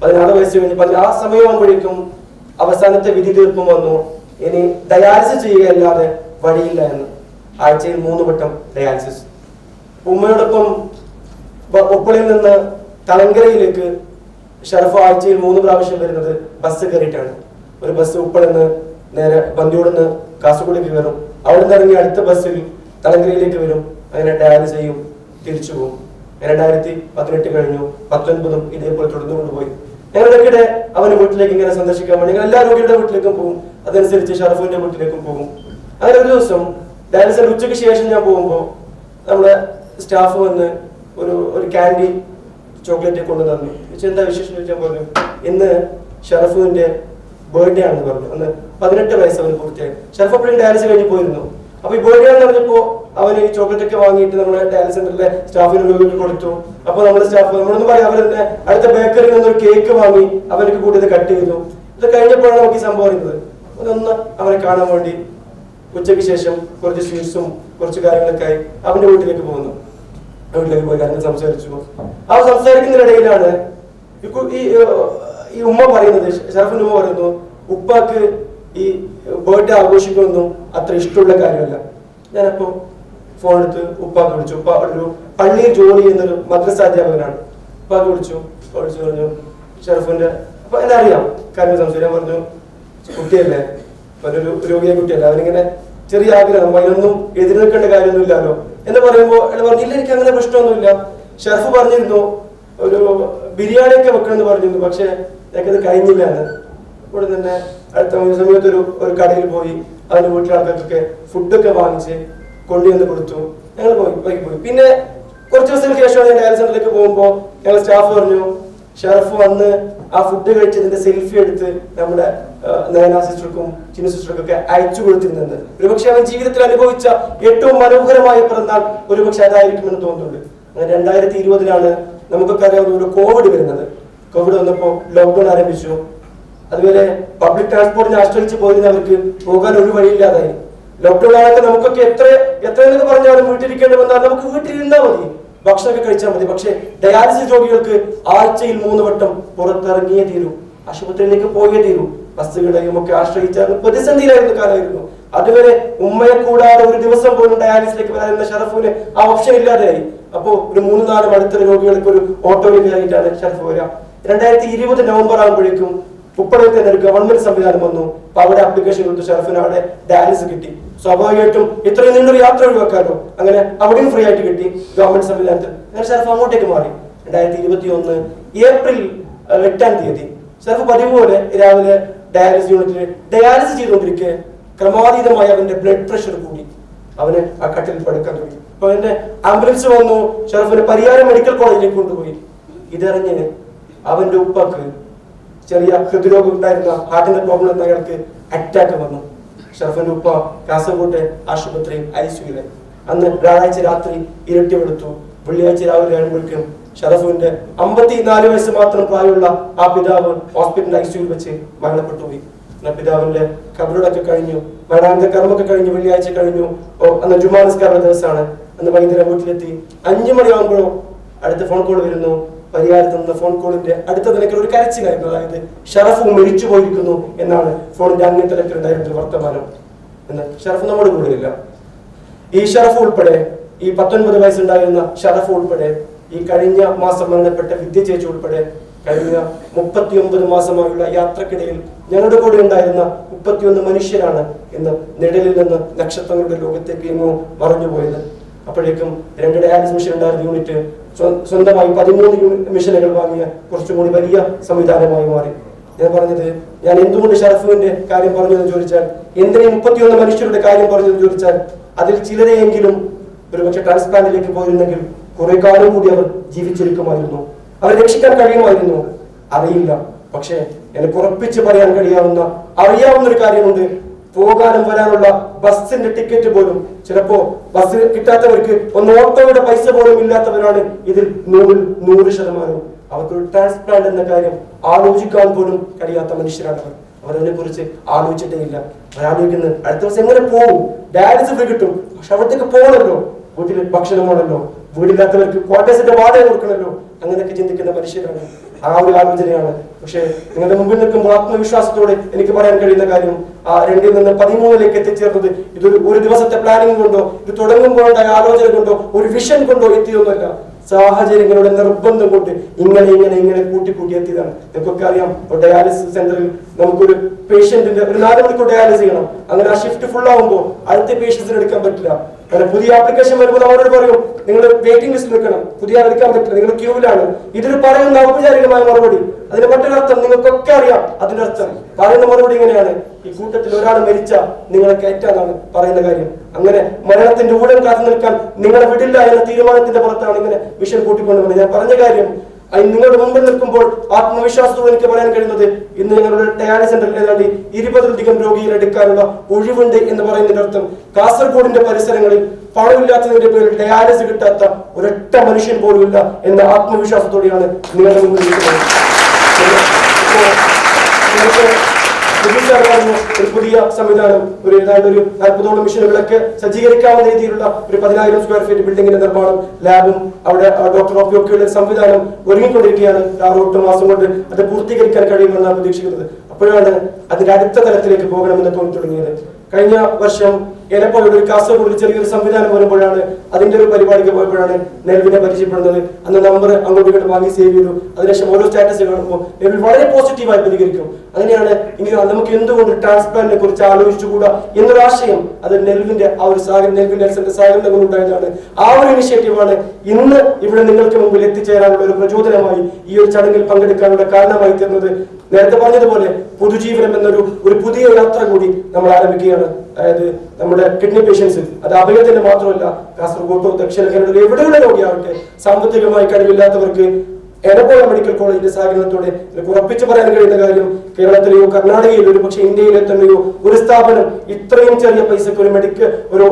16 വയസ്സ് കഴിഞ്ഞ് ആ സമയമാകുമ്പോഴേക്കും അവസാനത്തെ വിധി തീർപ്പും വന്നു. ഇനി ഡയാലിസിസ് ചെയ്യുകയല്ലാതെ വഴിയില്ല എന്ന്. ആഴ്ചയിൽ 3 വട്ടം ഡയാലിസിസ്. ഉമ്മയോടൊപ്പം ഒപ്പളയിൽ നിന്ന് തളങ്കരയിലേക്ക് ഷറഫ് ആഴ്ചയിൽ 3 പ്രാവശ്യം വരുന്നത് ബസ് കയറിയിട്ടാണ്. ഒരു ബസ് ഉപ്പളെന്ന് നേരെ ബന്ദിയോടുന്ന് കാസർഗോഡേക്ക് കയറും. അവിടെ നിന്ന് ഇറങ്ങി അടുത്ത ബസ്സിൽ തളങ്കരയിലേക്ക് വരും. അങ്ങനെ ഡയാലിസിസ് ചെയ്യും, തിരിച്ചു പോകും. 2018 കഴിഞ്ഞു, 19 ഇതേപോലെ തുടർന്നു കൊണ്ടുപോയി. ഞങ്ങളിടയ്ക്കിടെ അവന്റെ വീട്ടിലേക്ക് ഇങ്ങനെ സന്ദർശിക്കാൻ വേണ്ടി എല്ലാ രോഗികളുടെ വീട്ടിലേക്കും പോകും. അതനുസരിച്ച് ഷറഫുവിന്റെ വീട്ടിലേക്കും പോകും. അങ്ങനെ ഒരു ദിവസം ഡയാലിസിസ് ഉച്ചയ്ക്ക് ശേഷം ഞാൻ പോകുമ്പോൾ നമ്മുടെ സ്റ്റാഫ് വന്ന് ഒരു ക്യാൻഡി ചോക്ലേറ്റ് കൊണ്ടു തന്നു. എന്താ വിശേഷം ചോദിച്ചാൽ പറഞ്ഞു ഇന്ന് ഷറഫുവിന്റെ ബർത്ത്ഡേ ആണെന്ന് പറഞ്ഞു. അന്ന് 18 വയസ്സ് അവന് പൂർത്തിയായി. ഷറഫ് അപ്പോഴും ഡയാലിസിസ് കഴിഞ്ഞ് പോയിരുന്നു. അപ്പൊ ഈ ബർത്ത്ഡേ എന്ന് പറഞ്ഞപ്പോ അവന് ഈ ചോക്ലേറ്റ് ഒക്കെ വാങ്ങിയിട്ട് നമ്മുടെ ഡയാലിസിസ് സെന്ററിലെ സ്റ്റാഫിന് രോഗികൾക്ക് കൊടുത്തു. അപ്പൊ നമ്മുടെ സ്റ്റാഫ് നമ്മളൊന്നും പറയാം, അവരെന്നെ അടുത്ത ബേക്കറിയിൽ നിന്നൊരു കേക്ക് വാങ്ങി അവർക്ക് കൂടി ഇത് കട്ട് ചെയ്തു. ഇത് കഴിഞ്ഞപ്പോഴാണ് നമുക്ക് ഈ സംഭവം അറിയുന്നത്. അതൊന്ന് അവനെ കാണാൻ വേണ്ടി ഉച്ചയ്ക്ക് ശേഷം കുറച്ച് സ്വീറ്റ്സും കുറച്ച് കാര്യങ്ങളൊക്കെ ആയി അവന്റെ വീട്ടിലേക്ക് പോകുന്നു. വീട്ടിലേക്ക് പോയി കാര്യങ്ങൾ സംസാരിച്ചു. ആ സംസാരിക്കുന്നതിനിടയിലാണ് ഈ ഉമ്മ പറയുന്നത്, ഷറഫിന്റെ ഉമ്മ പറയുന്നു, ഉപ്പാക്ക് ഈ ബർത്ത്ഡേ ആഘോഷിക്കൊന്നും അത്ര ഇഷ്ടമുള്ള കാര്യമല്ല. ഞാനപ്പോ ഫോൺ എടുത്ത് ഉപ്പാക്ക് വിളിച്ചു. ഉപ്പ ഒരു പള്ളിയിൽ ജോലി ചെയ്യുന്നൊരു മദ്രസ അധ്യാപകനാണ്. ഉപ്പാക്ക് വിളിച്ചു പറഞ്ഞു ഷറഫിന്റെ അപ്പൊ എന്നെ അറിയാം കാര്യം സംസാരിക്കാൻ. പറഞ്ഞു കുട്ടിയല്ലേ, ഒരു രോഗിയെ കുട്ടിയല്ലേ, അവനിങ്ങനെ ചെറിയ ആഗ്രഹം, അതിനൊന്നും എതിര് നിൽക്കേണ്ട കാര്യമൊന്നും ഇല്ലല്ലോ എന്ന് പറയുമ്പോ അയാൾ പറഞ്ഞു ഇല്ല എനിക്ക് അങ്ങനെ പ്രശ്നമൊന്നുമില്ല. ഷറഫ് പറഞ്ഞിരുന്നു ഒരു ബിരിയാണിയൊക്കെ വെക്കണമെന്ന് പറഞ്ഞിരുന്നു, പക്ഷെ എനിക്കത് കഴിഞ്ഞില്ല എന്ന്. ഇവിടെ തന്നെ അടുത്ത സമയത്ത് ഒരു കടയിൽ പോയി അവന്റെ വീട്ടിലെ ആൾക്കാർക്കൊക്കെ ഫുഡൊക്കെ വാങ്ങിച്ച് കൊണ്ടുവന്ന് കൊടുത്തു. ഞങ്ങൾ പോയി. പിന്നെ കുറച്ച് ദിവസത്തിന് ശേഷമാണ് ഞാൻ ഡയാലിസിസ് സെന്ററിലേക്ക് പോകുമ്പോൾ ഞങ്ങൾ സ്റ്റാഫ് പറഞ്ഞു ഷറഫ് വന്ന് ആ ഫുഡ് കഴിച്ചതിന്റെ സെൽഫി എടുത്ത് നമ്മുടെ നയന സിസ്റ്റർക്കും ചിന്നു സിസ്റ്റർക്കും ഒക്കെ അയച്ചു കൊടുത്തിരുന്നത്. ഒരുപക്ഷെ അവൻ ജീവിതത്തിൽ അനുഭവിച്ച ഏറ്റവും മനോഹരമായ പിറന്നാൾ ഒരുപക്ഷെ അതായിരിക്കുമെന്ന് തോന്നുന്നുണ്ട്. 2020 നമുക്കൊക്കെ അറിയാവുന്ന ഒരു കോവിഡ് വരുന്നത്. കോവിഡ് വന്നപ്പോ ലോക്ക്ഡൌൺ ആരംഭിച്ചു. അതുപോലെ പബ്ലിക് ട്രാൻസ്പോർട്ടിനെ ആശ്രയിച്ച് പോയിരുന്നവർക്ക് പോകാൻ ഒരു വഴിയില്ലാതായി. ലോക്ക്ഡൌൺ ആയിട്ട് നമുക്കൊക്കെ എത്രയെന്നൊക്കെ പറഞ്ഞാലും വീട്ടിലിരിക്കേണ്ടി വന്നാൽ നമുക്ക് വീട്ടിലിരുന്നാൽ മതി, ഭക്ഷണമൊക്കെ കഴിച്ചാൽ മതി. പക്ഷെ ഡയാലിസിസ് രോഗികൾക്ക് ആഴ്ചയിൽ 3 വട്ടം പുറത്തിറങ്ങിയേ തീരൂ, ആശുപത്രിയിലേക്ക് പോയേ തീരൂ. ബസ്സുകളെയും ഒക്കെ ആശ്രയിച്ചാൽ പ്രതിസന്ധിയിലായിരുന്ന കാലമായിരുന്നു. അതുവരെ ഉമ്മയെ കൂടാതെ ഒരു ദിവസം പോലും ഡയാലിസിലേക്ക് വരാനുള്ള ഷറഫിന് ആ ഓപ്ഷൻ ഇല്ലാതെയായി. അപ്പോ ഒരു 3-4 അടുത്ത രോഗികൾക്ക് ഒരു ഓട്ടോയിൽ കയറിയിട്ടാണ് ഷറഫ് വരിക. 2020 നവംബർ ആകുമ്പോഴേക്കും ഉപ്പടയിൽ തന്നെ ഒരു ഗവൺമെന്റ് സംവിധാനം വന്നു. അപ്പൊ അവിടെ ആപ്ലിക്കേഷൻ കൊടുത്തു, ഷറഫിന് അവിടെ ഡയാലിസിസ് കിട്ടി. സ്വാഭാവികമായിട്ടും ഇത്രയും നീണ്ടൊരു യാത്ര ഒഴിവാക്കാനോ അങ്ങനെ അവിടെയും ഫ്രീ ആയിട്ട് കിട്ടി ഗവൺമെന്റ് സംവിധാനത്തിൽ. അങ്ങനെ ഷറഫ് അങ്ങോട്ടേക്ക് മാറി. 2021 ഏപ്രിൽ 8-ാം തീയതി ഷറഫ് പതിവ് പോലെ രാവിലെ ഡയാലിസിസ് യൂണിറ്റിൽ ഡയാലിസിസ് ചെയ്തുകൊണ്ടിരിക്കെ ക്രമാതീതമായി അവന്റെ ബ്ലഡ് പ്രഷർ കൂടി. അവന് ആ കട്ടിൽ പടുക്കാൻ തുടങ്ങി. അപ്പൊ അവന്റെ ആംബുലൻസ് വന്നു, ഷറഫിനെ പരിയാരം മെഡിക്കൽ കോളേജിലേക്ക് കൊണ്ടുപോയി. ഇതറിഞ്ഞ് അവന്റെ ഉപ്പാക്ക് ചെറിയ ഹൃദ്രോഗം ഉണ്ടായിരുന്ന ഹാർട്ടിന്റെ പ്രോബ്ലം അയാൾക്ക് അറ്റാക്ക് വന്നു. ഷറഫിന്റെ ഉപ്പ കാസർഗോട്ടെ ആശുപത്രിയിൽ ICUവിലെ. അന്ന് വ്യാഴാഴ്ച രാത്രി ഇരുട്ടി വെളുത്തു. വെള്ളിയാഴ്ച രാവിലെ ആകുമ്പോഴേക്കും ഷറഫുവിന്റെ 54 വയസ്സ് മാത്രം പ്രായമുള്ള ആ പിതാവ് ഹോസ്പിറ്റൽ ICUവിൽ വെച്ച് മരണപ്പെട്ടു പോയി. പിതാവിന്റെ കബറടൊക്കെ കഴിഞ്ഞു, മരണാനന്തര കർമ്മൊക്കെ കഴിഞ്ഞു, വെള്ളിയാഴ്ച കഴിഞ്ഞു. അന്ന് ജുമാ നിസ്കാര ദിവസമാണ്. അന്ന് വൈകുന്നേരം വീട്ടിലെത്തി 5 മണിയാകുമ്പോഴോ അടുത്ത ഫോൺ കോൾ വരുന്നു. പരിഹാരത്ത് നിന്ന് ഫോൺ കോളിന്റെ അടുത്ത നിലയ്ക്ക് ഒരു കരച്ചിലായിരുന്നു. അതായത് ഷറഫ് മരിച്ചു പോയിരിക്കുന്നു എന്നാണ് ഫോണിന്റെ അങ്ങേ തലക്കിലുണ്ടായിരുന്ന ഒരു വർത്തമാനം. എന്ന് ഷറഫ് നമ്മുടെ കൂടെയില്ല. ഈ ഷറഫ് ഉൾപ്പെടെ, ഈ 19 വയസ്സുണ്ടായിരുന്ന ഷറഫ് ഉൾപ്പെടെ, ഈ കഴിഞ്ഞ മാസം മരണപ്പെട്ട വിദ്യ ചേച്ചി ഉൾപ്പെടെ കഴിഞ്ഞ 39 മാസമായുള്ള യാത്രക്കിടയിൽ ഞങ്ങളുടെ കൂടെ ഉണ്ടായിരുന്ന 31 മനുഷ്യരാണ് ഇന്ന് നിഴലിൽ നിന്ന് നക്ഷത്രങ്ങളുടെ ലോകത്തേക്ക് എങ്ങോ മറഞ്ഞുപോയത്. അപ്പോഴേക്കും 2 ഡയാലിസിസ് മെഷീൻ ഉണ്ടായിരുന്ന യൂണിറ്റ് സ്വന്തമായി 13 മെഷീനുകൾ വാങ്ങിയ കുറച്ചും കൂടി വലിയ സംവിധാനമായി മാറി. ഞാൻ പറഞ്ഞത്, ഞാൻ എന്തുകൊണ്ട് ഷറഫുവിന്റെ കാര്യം പറഞ്ഞതെന്ന് ചോദിച്ചാൽ, എന്തിനീ 31 മനുഷ്യരുടെ കാര്യം പറഞ്ഞതെന്ന് ചോദിച്ചാൽ, അതിൽ ചിലരെയെങ്കിലും ഒരുപക്ഷെ ട്രാൻസ്പ്ലാന്റിലേക്ക് പോയിരുന്നെങ്കിൽ കുറെ കാലം കൂടി അവർ ജീവിച്ചിരിക്കുമായിരുന്നു, അവരെ രക്ഷിക്കാൻ കഴിയുമായിരുന്നു. അറിയില്ല. പക്ഷേ എനിക്ക് ഉറപ്പിച്ച് പറയാൻ അറിയാവുന്ന ഒരു കാര്യമുണ്ട്. പോകാനും വരാനുള്ള ബസ്സിന്റെ ടിക്കറ്റ് പോലും ചിലപ്പോ ബസ് കിട്ടാത്തവർക്ക് ഒന്ന് ഓട്ടോയുടെ പൈസ പോലും ഇല്ലാത്തവരാണ് ഇതിൽ 100%. അവർക്കൊരു ട്രാൻസ്പ്ലാന്റ് എന്ന കാര്യം ആലോചിക്കാൻ പോലും കഴിയാത്ത മനുഷ്യരാണ് അവർ. അവരതിനെ കുറിച്ച് ആലോചിച്ചിട്ടേ ഇല്ല. അവരാലോചിക്കുന്നത് അടുത്ത ദിവസം എങ്ങനെ പോകും, ഡയാലിസിസ് കിട്ടും, പക്ഷെ അവിടത്തേക്ക് പോകണല്ലോ, വീട്ടിൽ ഭക്ഷണം വേണമല്ലോ, വീടില്ലാത്തവർക്ക് ക്വാർട്ടേഴ്സിന്റെ വാടക കൊടുക്കണമല്ലോ, അങ്ങനെയൊക്കെ ചിന്തിക്കുന്ന മനുഷ്യരാണ്. ആ ഒരു ആലോചനയാണ്. പക്ഷെ നിങ്ങളുടെ മുമ്പിൽ നിൽക്കുമ്പോൾ ആത്മവിശ്വാസത്തോടെ എനിക്ക് പറയാൻ കഴിയുന്ന കാര്യം, ആ 2 നിന്ന് 13 എത്തിച്ചേർന്നത് ഇതൊരു ഒരു ദിവസത്തെ പ്ലാനിങ് കൊണ്ടോ, ഇത് തുടങ്ങുമ്പോഴുണ്ടായ ആലോചന കൊണ്ടോ, ഒരു വിഷൻ കൊണ്ടോ എത്തിയൊന്നുമല്ല. സാഹചര്യങ്ങളുടെ നിർബന്ധം കൊണ്ട് ഇങ്ങനെ കൂട്ടി എത്തിയതാണ്. നിങ്ങൾക്കൊക്കെ അറിയാം, ഡയാലിസിസ് സെന്ററിൽ നമുക്കൊരു പേഷ്യന്റിന്റെ ഒരു 4 മണിക്കൂർ ഡയാലിസിസ് ചെയ്യണം. അങ്ങനെ ആ ഷിഫ്റ്റ് ഫുൾ ആകുമ്പോൾ അടുത്ത പേഷ്യൻസിന് എടുക്കാൻ പറ്റില്ല. പുതിയ ആപ്ലിക്കേഷൻ വരുമ്പോൾ അവരോട് പറയും, നിങ്ങൾ വെയിറ്റിംഗ് ലിസ്റ്റിൽ നിൽക്കണം, പുതിയ എടുക്കാൻ പറ്റില്ല, നിങ്ങൾ ക്യൂവിലാണ്. ഇതിൽ പറയുന്ന ഔപചാരികമായ മറുപടി. അതിന് മറ്റൊരർത്ഥം നിങ്ങൾക്കൊക്കെ അറിയാം. അതിന്റെ അർത്ഥം പറയുന്ന മറുപടി ഇങ്ങനെയാണ്, ഈ കൂട്ടത്തിൽ ഒരാൾ മരിച്ച നിങ്ങളെ കയറ്റാന്നാണ് പറയുന്ന കാര്യം. അങ്ങനെ മരണത്തിന്റെ ഊഴം കാത്തു നിൽക്കാൻ നിങ്ങളെ വിടില്ല എന്ന തീരുമാനത്തിന്റെ പുറത്താണ് ഇങ്ങനെ വിഷൻ കൂട്ടിക്കൊണ്ടുവന്നത്. ഞാൻ പറഞ്ഞ കാര്യം, നിങ്ങളുടെ മുമ്പിൽ നിൽക്കുമ്പോൾ ആത്മവിശ്വാസത്തോടെ എനിക്ക് പറയാൻ കഴിയുന്നത്, ഇന്ന് ഞങ്ങളുടെ ഡയാലിസിസ് സെന്ററിൽ ഏതാണ്ട് 20-ലധികം രോഗികളെ എടുക്കാനുള്ള ഒഴിവുണ്ട് എന്ന് പറയുന്നതിന്റെ അർത്ഥം, കാസർഗോഡിന്റെ പരിസരങ്ങളിൽ പണമില്ലാത്തതിന്റെ പേരിൽ ഡയാലിസിസ് കിട്ടാത്ത ഒരൊറ്റ മനുഷ്യൻ പോലും ഇല്ല എന്ന ആത്മവിശ്വാസത്തോടെയാണ് നിങ്ങളുടെ മുമ്പിൽ നിൽക്കുന്നത്. ഒരു പുതിയ സംവിധാനം, ഒരു ഏതാണ്ട് ഒരു 40ഓളം മെഷീനുകളൊക്കെ സജ്ജീകരിക്കാവുന്ന രീതിയിലുള്ള ഒരു 10,000 സ്ക്വയർ ഫീറ്റ് ബിൽഡിംഗിന്റെ നിർമ്മാണം, ലാബും അവിടെ ഡോക്ടർ ഒക്കെയുള്ള സംവിധാനം ഒരുങ്ങിക്കൊണ്ടിരിക്കുകയാണ്. 6-8 മാസം കൊണ്ട് അത് പൂർത്തീകരിക്കാൻ കഴിയുമെന്നാണ് പ്രതീക്ഷിക്കുന്നത്. അപ്പോഴാണ് അതിന്റെ അടുത്ത തലത്തിലേക്ക് പോകണമെന്ന് തോന്നി തുടങ്ങിയത്. കഴിഞ്ഞ വർഷം യെനപ്പോയുടെ ഒരു കാസർഗോഡ് ചെറിയൊരു സംവിധാനം വരുമ്പോഴാണ്, അതിന്റെ ഒരു പരിപാടിക്ക് പോയപ്പോഴാണ് നെൽവിനെ പരിചയപ്പെടുന്നത്. അന്ന് നമ്പർ അങ്ങോട്ട് ഇങ്ങോട്ട് വാങ്ങി സേവ് ചെയ്തു. അതിനുശേഷം ഓരോ സ്റ്റാറ്റസ് കാണുമ്പോൾ നെൽവിൽ വളരെ പോസിറ്റീവായി പ്രതികരിക്കും. അങ്ങനെയാണ് ഇങ്ങനെ നമുക്ക് എന്തുകൊണ്ട് ട്രാൻസ്പ്ലാന്റിനെ കുറിച്ച് ആലോചിച്ചുകൂടാ എന്നൊരു ആശയം അത് നെൽവിന്റെ ആ ഒരു നെൽവിൻ നെൽസന്റെ സഹകരണം കൊണ്ടുണ്ടായതാണ്. ആ ഒരു ഇനിഷ്യേറ്റീവാണ് ഇന്ന് ഇവിടെ നിങ്ങൾക്ക് മുമ്പിൽ എത്തിച്ചേരാനുള്ള ഒരു പ്രചോദനമായി, ഈ ഒരു ചടങ്ങിൽ പങ്കെടുക്കാനുള്ള കാരണമായി തീർന്നത്. നേരത്തെ പറഞ്ഞതുപോലെ പുതുജീവനം എന്നൊരു പുതിയ യാത്ര കൂടി നമ്മൾ ആരംഭിക്കുകയാണ്. അതായത് നമ്മുടെ കിഡ്നി പേഷ്യൻസ്, അത് അഭയത്തിന് മാത്രമല്ല, കാസർഗോഡോ ദക്ഷിണ കേരളത്തിലോ എവിടെയുള്ള രോഗിയാവട്ടെ, സാമ്പത്തികമായി കഴിവില്ലാത്തവർക്ക് യെനപ്പോയ മെഡിക്കൽ കോളേജിന്റെ സഹകരണത്തോടെ എനിക്ക് ഉറപ്പിച്ചു പറയാൻ കഴിയുന്ന കാര്യം, കേരളത്തിലെയോ കർണാടകയിലോ ഒരു പക്ഷേ ഇന്ത്യയിലെ തന്നെയോ ഒരു സ്ഥാപനം ഇത്രയും ചെറിയ പൈസക്ക് ഒരു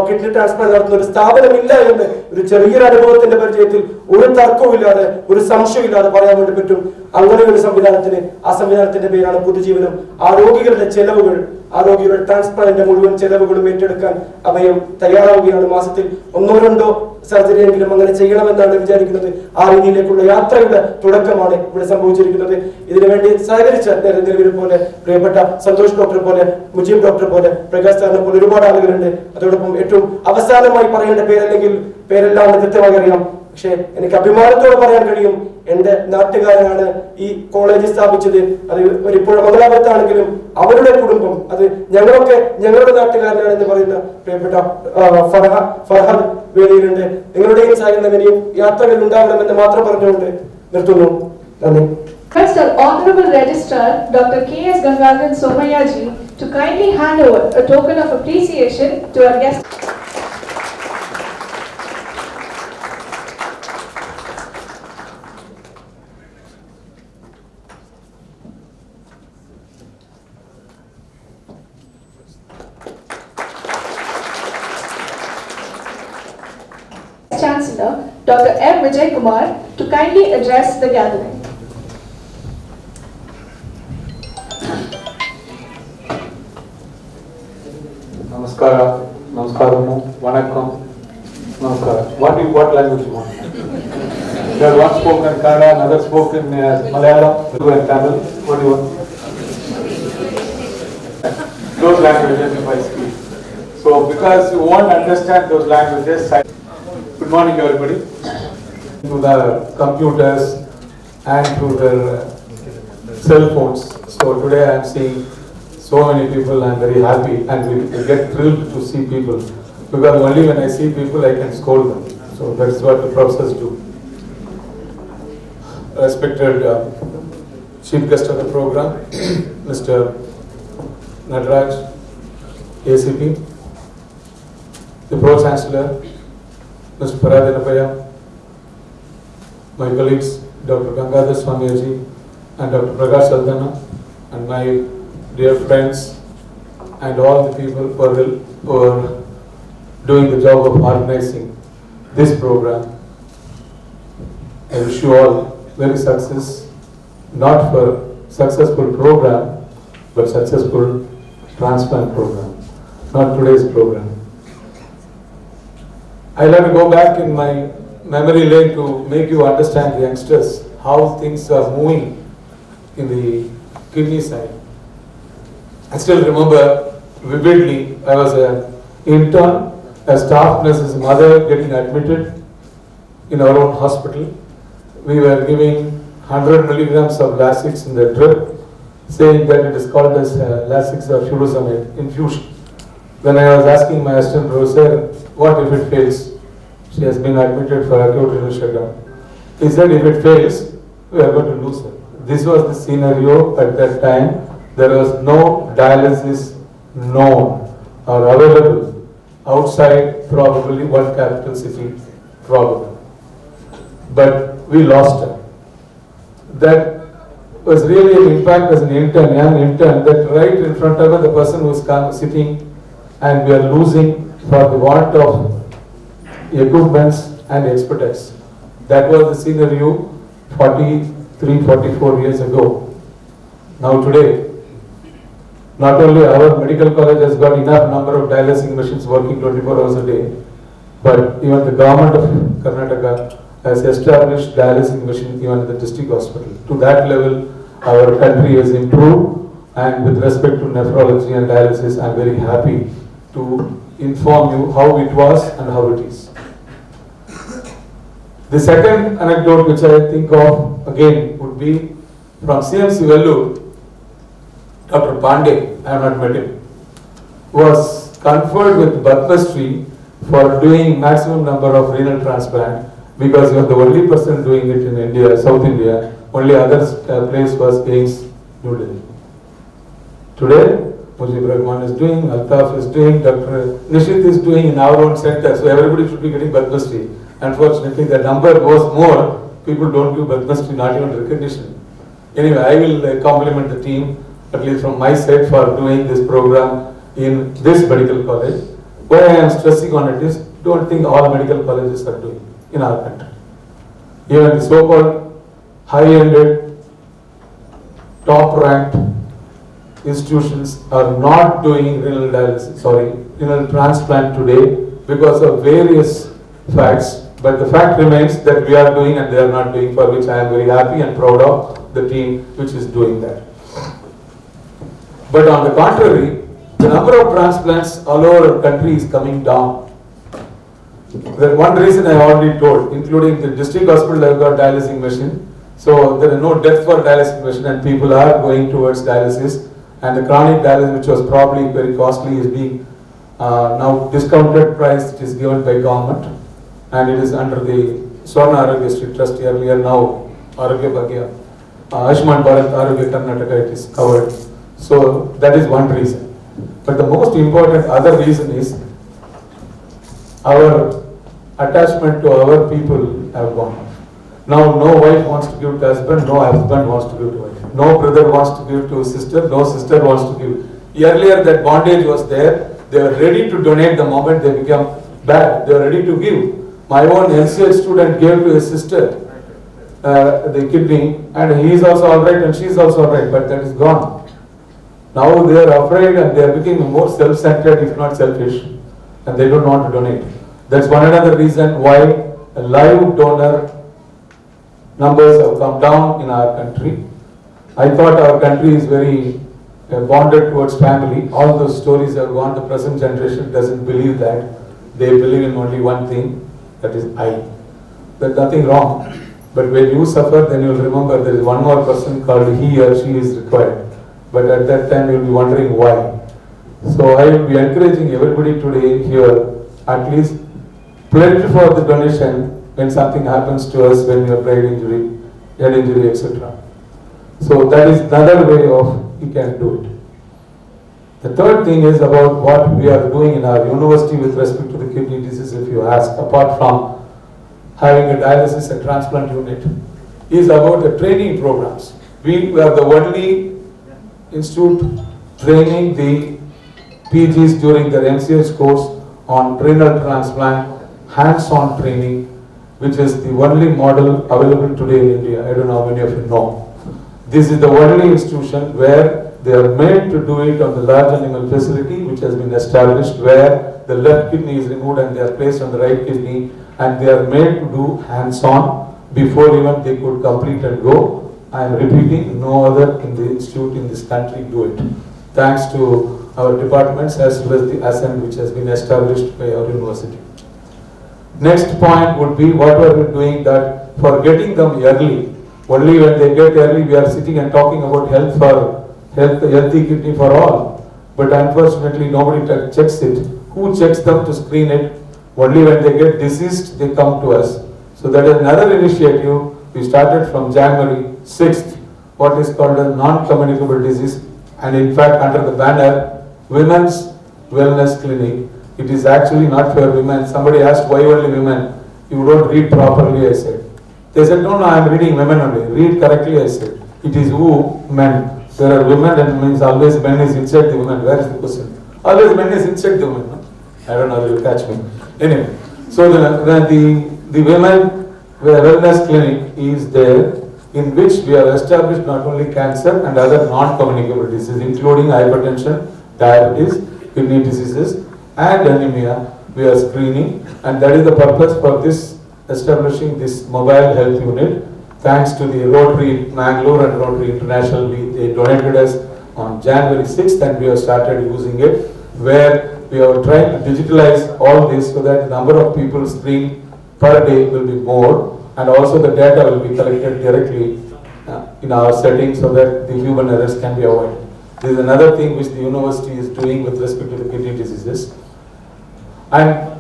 കിഡ്നി ട്രാൻസ്പ്ലാന്റ് നടത്തുന്ന ഒരു സ്ഥാപനം ഇല്ല എന്ന് ഒരു ചെറിയൊരു അനുഭവത്തിന്റെ പരിചയത്തിൽ ഒരു തർക്കവുമില്ലാതെ, ഒരു സംശയമില്ലാതെ പറയാൻ വേണ്ടി പറ്റും. അങ്ങനെ ഒരു സംവിധാനത്തിന്, ആ സംവിധാനത്തിന്റെ പേരാണ് പുതുജീവനം. ആ രോഗികളുടെ ചെലവുകൾ, ആ രോഗികളുടെ ട്രാൻസ്പ്ലാന്റിന്റെ മുഴുവൻ ചെലവുകളും ഏറ്റെടുക്കാൻ അഭയം തയ്യാറാവുകയാണ്. മാസത്തിൽ 1-2 സർജറി എങ്കിലും അങ്ങനെ ചെയ്യണമെന്നാണ് വിചാരിക്കുന്നത്. ആ രീതിയിലേക്കുള്ള യാത്രയുടെ തുടക്കമാണ് ഇവിടെ സംഭവിച്ചിരിക്കുന്നത്. ഇതിനുവേണ്ടി സഹകരിച്ച നിലവിലെ പോലെ പ്രിയപ്പെട്ട സന്തോഷ് ഡോക്ടർ പോലെ, മുജീബ് ഡോക്ടർ പോലെ, പ്രകാശ് സാറിനെ പോലെ ഒരുപാട് ആളുകളുണ്ട്. അതോടൊപ്പം ഏറ്റവും അവസാനമായി പറയേണ്ട പേരെല്ലാം കൃത്യമായി അറിയാം. പക്ഷെ എനിക്ക് അഭിമാനത്തോടെ പറയാൻ കഴിയും, എന്റെ നാട്ടുകാരനാണ് ഈ കോളേജ് സ്ഥാപിച്ചത്. അത് ഇപ്പോൾ മംഗലാപുരത്താണെങ്കിലും അവരുടെ കുടുംബം, അത് ഞങ്ങളുടെ നാട്ടുകാരനാണ് എന്ന് പറയുന്ന പ്രിയപ്പെട്ട ഫർഹാദ് വേദിയിലുണ്ട്. നിങ്ങളുടെയും സഹകരണവും യാത്രകളിൽ ഉണ്ടാവണമെന്ന് മാത്രം പറഞ്ഞുകൊണ്ട് നിർത്തുന്നു. നന്ദി. First, our Honorable Registrar Dr. K.S. Gangadharan Somayaji to kindly hand over a token of appreciation to our guest. Chancellor Dr. M. Vijay Kumar to to kindly address the gathering. Namaskara, Namaskaramu, Vanakkam, Namaskara. What language you want? There one spoken Kannada, another spoken Malayalam, Telugu and Tamil. What do you want? Those languages if I speak. So because you won't understand those languages, good morning everybody. To the computers and to their cell phones. So today I am seeing so many people. I am very happy and we get thrilled to see people, because only when I see people I can scold them. So that's what the professors do. Respected chief guest of the program, Mr. Nataraj, ACP, the Pro Chancellor, Mr. Yenepoya, my colleagues, Dr. Gangadhar Swamiyaji and Dr. Prakash Saldana, and my dear friends and all the people who are doing the job of organizing this program. I wish you all very success, not for successful program, but successful transplant program, not today's program. I'll have to go back in my memory lane to make you understand, the youngsters, how things are moving in the kidney side. I still remember vividly, I was an intern, a staff nurse's mother getting admitted in our own hospital. We were giving 100 milligrams of Lasix in the drip, saying that it is called as Lasix or furosemide infusion. Then I was asking my assistant professor, what if it fails? She has been admitted for acute renal shutdown. He said, if it fails, we are going to lose her. This was the scenario at that time. There was no dialysis known or available outside probably one capital city, probably. But we lost her. That was really an impact as an intern, young intern, that right in front of her, the person was sitting, and we are losing for the want of equipments and expertise. That was the scenario 43, 44 years ago. Now today, not only our medical college has got enough number of dialyzing machines working 24 hours a day, but even the government of Karnataka has established dialyzing machine even at the district hospital. To that level, our country has improved, and with respect to nephrology and dialysis, I am very happy to inform you how it was and how it is. The second anecdote which I think of again would be from CMC Vellore. Dr. Pandey, I have not met him, was conferred with Padma for doing maximum number of renal transplant, because he was the only person doing it in India, South India. Only other place was AIMS, New Delhi. Today, Mujib Rahman is doing, Altaf is doing, Dr. Nishit is doing in our own center. So everybody should be getting Padma. Unfortunately, the number goes more. People don't give Padma, not even recognition. Anyway, I will compliment the team, at least from my side, for doing this program in this medical college. Why I am stressing on it is, don't think all medical colleges are doing in our country. Even the so-called high-ended, top-ranked institutions are not doing renal transplant today because of various facts. But the fact remains that we are doing and they are not doing, for which I am very happy and proud of the team which is doing that. But on the contrary, the number of transplants all over our country is coming down. That one reason I already told, including the district hospital have got dialyzing machine. So there is no death for dialysis machine and people are going towards dialysis. And the chronic dialysis, which was probably very costly, is being now discounted price it is given by government. And it is under the Swarna Arogya Street Trust earlier, now Arogya Bhagya, Ayushman Bharat Arogya Karnataka, it is covered. So that is one reason. But the most important other reason is our attachment to our people have gone off. Now no wife wants to give to husband, no husband wants to give to wife. No brother wants to give to sister, no sister wants to give. Earlier that bondage was there, they were ready to donate the moment they become bad, they were ready to give. My own NCH student gave to his sister the kidney, and he is also alright and she is also alright, but that is gone. Now they are afraid and they are becoming more self-centered, if not selfish, and they don't want to donate. That's one another reason why live donor numbers have come down in our country. I thought our country is very bonded towards family. All those stories have gone. The present generation doesn't believe that. They believe in only one thing, that is I. There's nothing wrong. But when you suffer, then you'll remember there is one more person called he or she is required. But at that time you'll be wondering why. So I will be encouraging everybody today here, at least pledge for the donation when something happens to us, when you have brain injury, head injury, etc. So that is another way of you can do it. The third thing is about what we are doing in our university with respect to the kidney disease, if you ask, apart from having a dialysis and transplant unit, is about the training programs. We are the only institute training the PGs during their MCH course on renal transplant, hands-on training, which is the only model available today in India. I don't know how many of you know. This is the only institution where they are made to do it on the large animal facility, which has been established, where the left kidney is removed and they are placed on the right kidney, and they are made to do hands-on before even they could complete and go. I am repeating, no other in the institute in this country do it. Thanks to our departments as well as the ASCEND, which has been established by our university. Next point would be what are we doing that for getting them early. Only when they get early, we are sitting and talking about healthy kidney for all. But unfortunately, nobody checks it. Who checks them to screen it? Only when they get diseased, they come to us. So that is another initiative. We started from January 6th, what is called a non-communicable disease. And in fact, under the banner, Women's Wellness Clinic. It is actually not for women. Somebody asked, why only women? You don't read properly, I said. They said, no, I am reading women only. Read correctly, I said. It is who? Men. There are women, and means always men is inside the women. Where is the question? Always men is inside the women. No? I don't know, you'll catch me. Anyway, so the women wellness clinic is there, in which we have established not only cancer and other non-communicable diseases, including hypertension, diabetes, kidney diseases, and anemia. We are screening, and that is the purpose for this establishing this mobile health unit. Thanks to the Rotary Mangalore and Rotary International, they donated us on January 6th, and we have started using it, where we are trying to digitalize all this so that the number of people screened per day will be more, and also the data will be collected directly in our settings so that the human errors can be avoided. This is another thing which the university is doing with respect to the kidney diseases. And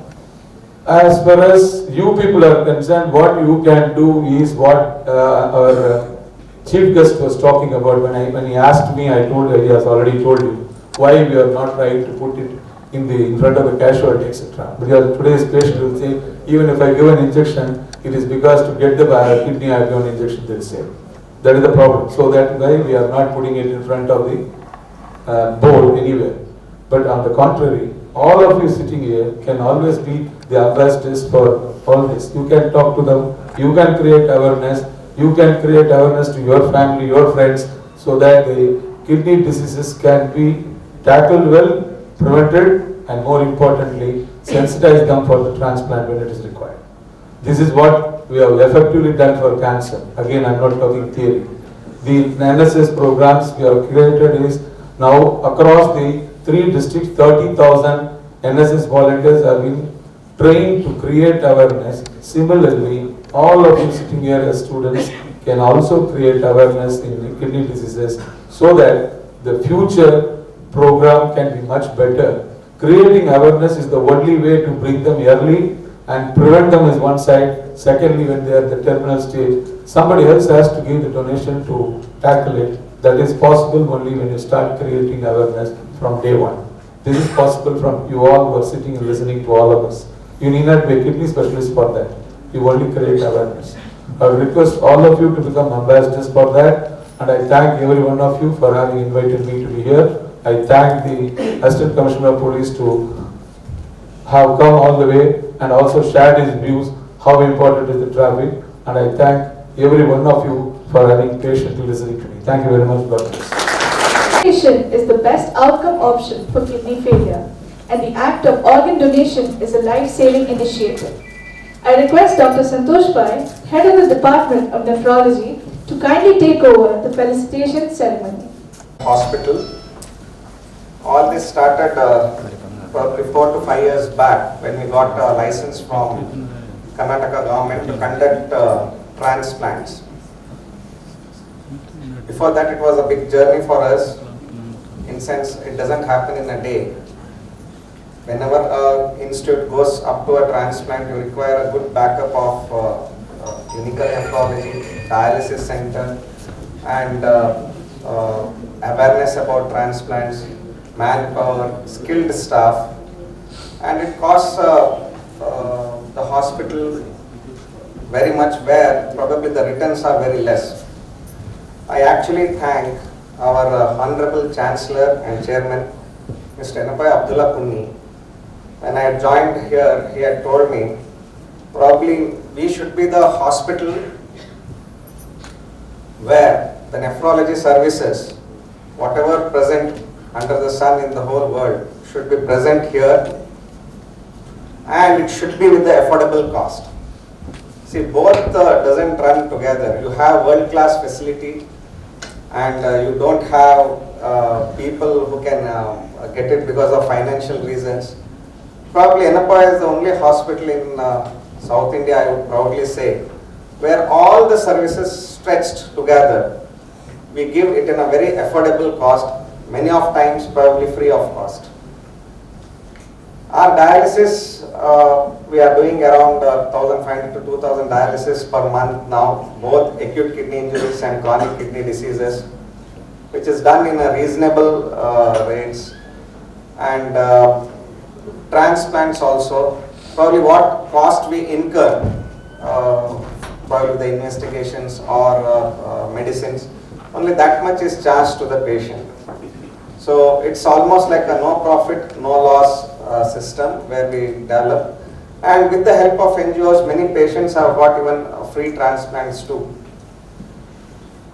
as far as you people are concerned, what you can do is what our chief guest was talking about. When he asked me, I told him, he has already told you why we are not trying to put it in front of the casualty, etc. Because today's patient will say, even if I give an injection, it is because to get the kidney I give an injection, they will say. That is the problem. So that why we are not putting it in front of the board anywhere. But on the contrary, all of you sitting here can always be the ambassadors for all this. You can talk to them, you can create awareness, you can create awareness to your family, your friends, so that the kidney diseases can be tackled well, prevented, and more importantly, sensitize them for the transplant when it is required. This is what we have effectively done for cancer. Again, I am not talking theory. The NSS programs we have created is now across the 3 districts, 30,000 NSS volunteers have been trained to create awareness. Similarly, all of you sitting here as students can also create awareness in kidney diseases so that the future program can be much better. Creating awareness is the only way to bring them early, and prevent them is one side. Secondly, when they are at the terminal stage, somebody else has to give the donation to tackle it. That is possible only when you start creating awareness from day one. This is possible from you all who are sitting and listening to all of us. You need not be a kidney specialist for that. You only create awareness. I would request all of you to become ambassadors for that, and I thank every one of you for having invited me to be here. I thank the Assistant Commissioner of Police to have come all the way and also shared his views how important is the traffic, and I thank every one of you for having patiently listening to me. Thank you very much. God bless. Donation is the best outcome option for kidney failure, and the act of organ donation is a life-saving initiative. I request Dr. Santosh Pai, Head of the Department of Nephrology, to kindly take over the felicitation ceremony. Hospital. All this started probably 4 to 5 years back when we got a license from Karnataka government to conduct transplants. Before that, it was a big journey for us, in sense it doesn't happen in a day. Whenever an institute goes up to a transplant, you require a good backup of clinical nephrology, dialysis center, and awareness about transplants, manpower, skilled staff, and it costs the hospital very much, where probably the returns are very less. I actually thank our Honorable Chancellor and Chairman, Mr. Yenepoya v.v. When I had joined here, he had told me, probably we should be the hospital where the nephrology services, whatever present under the sun in the whole world, should be present here, and it should be with the affordable cost. See, both doesn't run together. You have world-class facility, and you don't have people who can get it because of financial reasons. Probably Yenepoya is the only hospital in South India, I would proudly say, where all the services stretched together. We give it in a very affordable cost, many of times probably free of cost. Our dialysis, we are doing around 1,500 to 2,000 dialysis per month now, both acute kidney injuries and chronic kidney diseases, which is done in a reasonable rates. And transplants also, probably what cost we incur, probably the investigations or medicines, only that much is charged to the patient. So it's almost like a no profit, no loss system where we develop. And with the help of NGOs, many patients have got even free transplants too.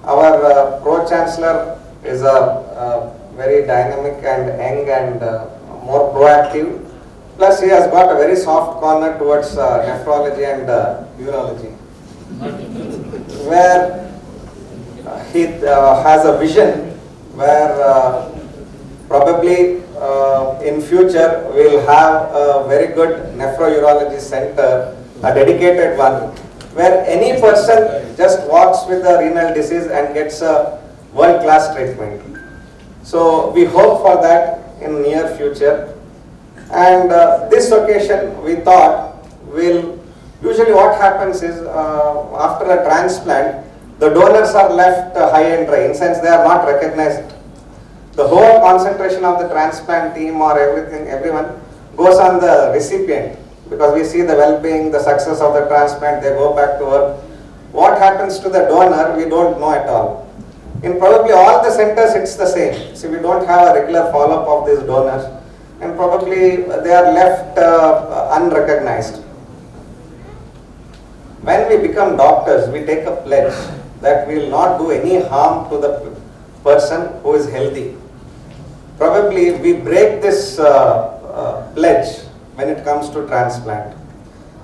Our Pro-Chancellor is a very dynamic and young and more proactive. Plus he has got a very soft corner towards nephrology and urology, where he has a vision where probably in future we'll have a very good nephrourology center, a dedicated one, where any person just walks with a renal disease and gets a world-class treatment. So we hope for that in near future. And this occasion we thought usually what happens is after a transplant, the donors are left high and dry, in sense they are not recognized. The whole concentration of the transplant team or everyone goes on the recipient, because we see the well-being, the success of the transplant, they go back to work. What happens to the donor, we don't know at all. In probably all the centers it's the same. See, we don't have a regular follow-up of these donors, and probably they are left unrecognized. When we become doctors, we take a pledge that we will not do any harm to the person who is healthy. Probably we break this pledge when it comes to transplant.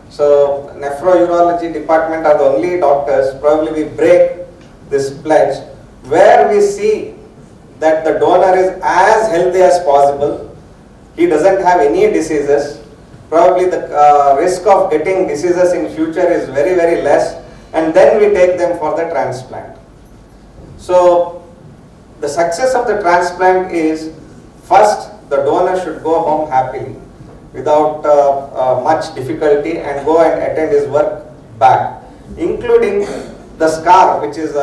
So nephrourology department are the only doctors, probably we break this pledge, where we see that the donor is as healthy as possible, he doesn't have any diseases, probably the risk of getting diseases in future is very, very less, and then we take them for the transplant. So the success of the transplant is, first the donor should go home happily without much difficulty and go and attend his work back, including the scar, which is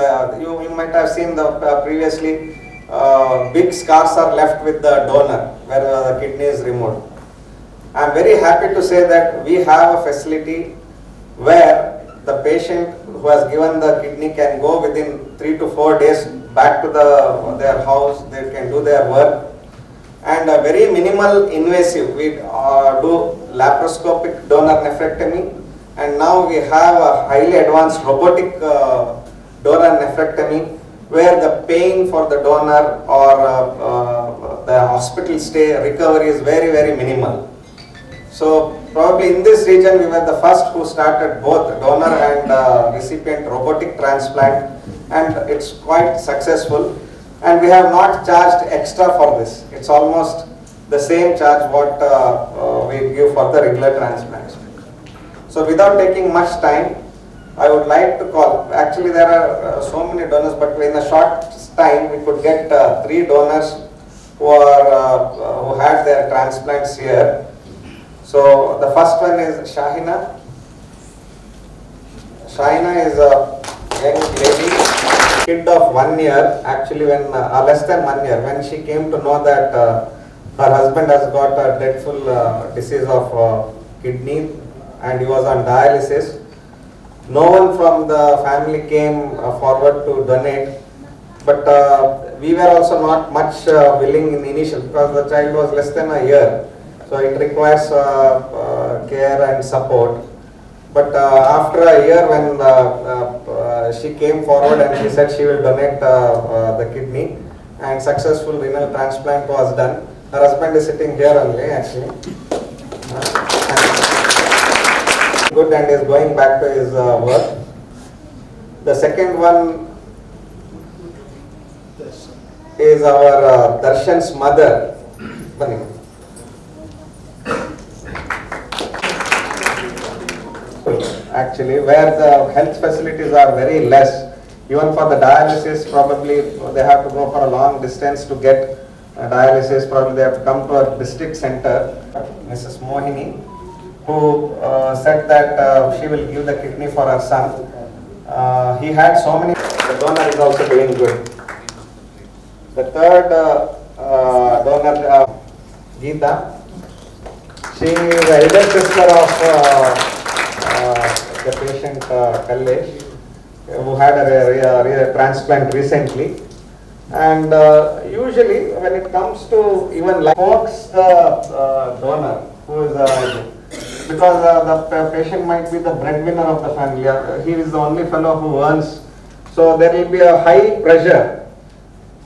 you might have seen the previously big scars are left with the donor where the kidney is removed. I am very happy to say that we have a facility where the patient who has given the kidney can go within 3 to 4 days back to their house, they can do their work, and a very minimal invasive. We do laparoscopic donor nephrectomy and now we have a highly advanced robotic donor nephrectomy, where the pain for the donor or the hospital stay recovery is very, very minimal. So probably in this region we were the first who started both donor and recipient robotic transplant, and it's quite successful, and we have not charged extra for this. It's almost the same charge what we give for the regular transplants. So without taking much time, I would like to call, actually there are so many donors, but in a short time we could get 3 donors who had their transplants here. So the first one is Shahina. Shahina is a young lady, kid of 1 year, actually when, less than 1 year, when she came to know that her husband has got a dreadful disease of kidney and he was on dialysis. No one from the family came forward to donate, but we were also not much willing in initial, because the child was less than a year, so it requires care and support. But after a year, when she came forward and she said she will donate the kidney, and successful renal transplant was done. Her husband is sitting here only, actually. Good, and is going back to his work. The second one is our Darshan's mother. Actually, where the health facilities are very less, even for the dialysis, probably they have to go for a long distance to get dialysis. Probably they have to come to a district center. Mrs. Mohini, who said that she will give the kidney for her son. He had so many. The donor is also doing good. The third donor, Geeta, she is the elder sister of the patient Kallesh, who had a transplant recently. And usually when it comes to even like the donor who is because the patient might be the breadwinner of the family. He is the only fellow who earns. So there will be a high pressure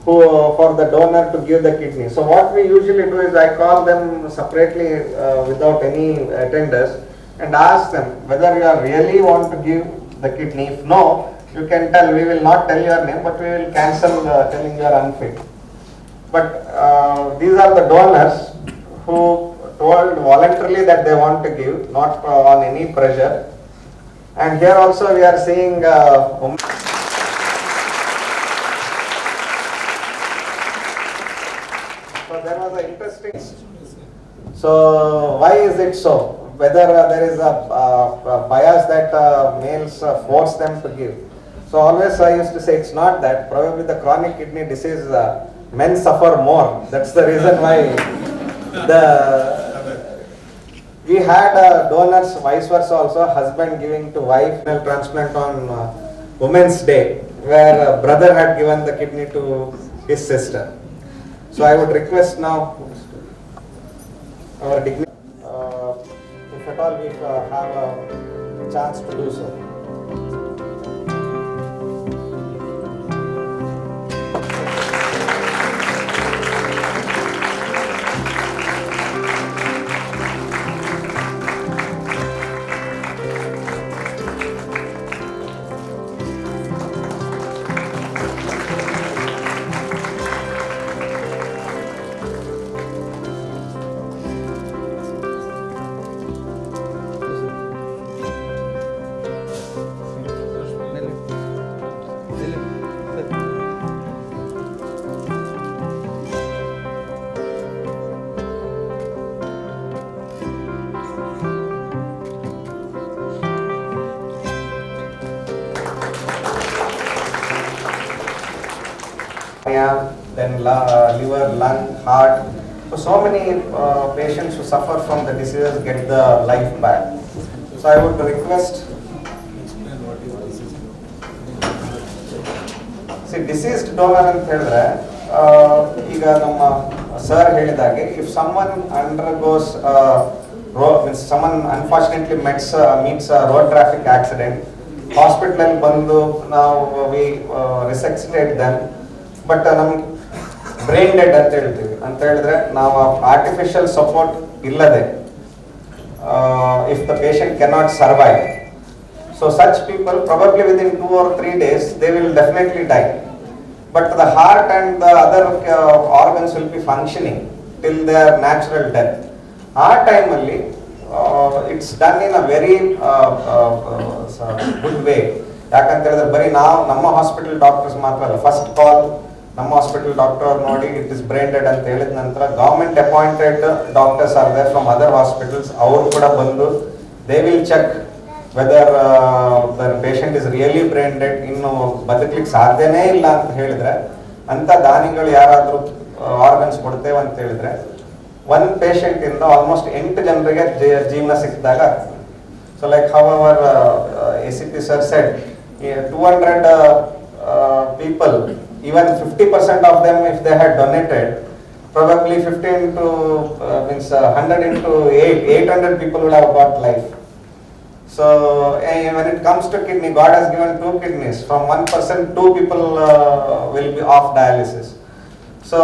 for the donor to give the kidney. So what we usually do is I call them separately without any attenders and ask them whether you are really want to give the kidney. If no, you can tell, we will not tell your name, but we will cancel telling you are unfit. But these are the donors who told voluntarily that they want to give, not on any pressure. And here also we are seeing so there was an interesting. So why is it so? Whether there is a bias that males force them to give. So always I used to say it's not that. Probably the chronic kidney disease, men suffer more. That's the reason why we had donors vice versa also, husband giving to wife renal transplant on Women's Day, where a brother had given the kidney to his sister. So I would request now our dignity, if at all we have a chance to do so. Then liver, lung, heart. So many patients who suffer from the diseases get the life back. So I would request. See, deceased donor ಅಂತ ಹೇಳಿದ್ರೆ ಈಗ ನಮ್ಮ sir ಹೇಳಿದಾಗೆ, if someone undergoes means someone unfortunately meets a road traffic accident, hospital bandu, now we resuscitate them, but brain dead ಅಂತ ಹೇಳಿದ್ರೆ ನಾವು artificial support illade if the patient cannot survive. So such people probably within 2 or 3 days they will definitely die. But the heart and the other organs will be functioning till their natural death. Our time only it's done in a very good way. ಯಾಕಂತ ಹೇಳಿದ್ರೆ ಬರೀ ನಾವು ನಮ್ಮ hospital doctors ಮಾತ್ರ ಅಲ್ಲ, first call ನಮ್ಮ hospital doctor ನೋಡಿ it is brain dead ಅಂತ ಹೇಳಿದ ನಂತರ government appointed doctors are there from other hospitals, ಅವರು ಕೂಡ ಬಂದು they will check whether the patient is really brain dead, ಇನ್ನು ಬದುಕಲಿಕ್ಕೆ ಸಾಧ್ಯನೇ ಇಲ್ಲ ಅಂತ ಹೇಳಿದ್ರೆ ಅಂತ ದಾನಿಗಳು ಯಾರಾದರೂ ಆರ್ಗನ್ಸ್ ಕೊಡ್ತೇವೆ ಅಂತ ಹೇಳಿದ್ರೆ ಒಂದು ಪೇಷಂಟ್ ಇಂದ ಆಲ್ಮೋಸ್ಟ್ 8 ಜನರಿಗೆ ಜೀವನ ಸಿಕ್ಕಿದಾಗ. So like how our ACP sir said, 200 people, even 50% of them if they had donated, probably 50 into means 100 into 800 people would have got life. So when it comes to kidney, God has given 2 kidneys. From 1 person, 2 people will be off dialysis. So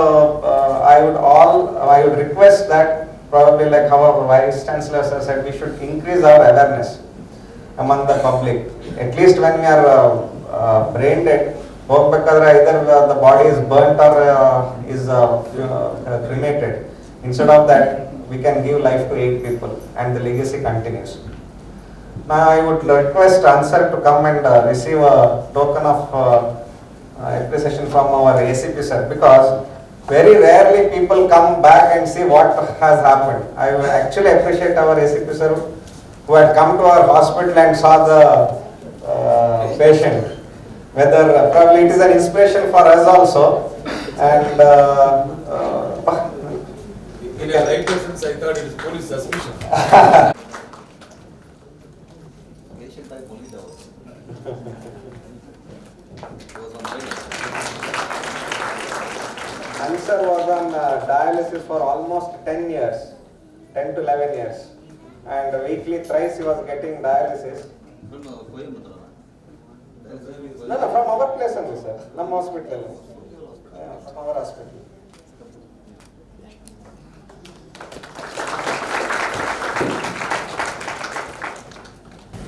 I would request that probably like how our Vice Chancellor said, we should increase our awareness among the public. At least when we are brain dead, either the body is burnt or is cremated. Instead of that, we can give life to 8 people and the legacy continues. Now I would request Ansar to come and receive a token of appreciation from our ACP sir, because very rarely people come back and see what has happened. I would actually appreciate our ACP sir who had come to our hospital and saw the patient. Whether probably it is an inspiration for us also, and in a right reference, I thought it was police suspicion. Answer was on dialysis for almost 10 years, 10 to 11 years, and weekly thrice he was getting dialysis. No, from our place only, sir. Nam hospital. Yeah, from our hospital.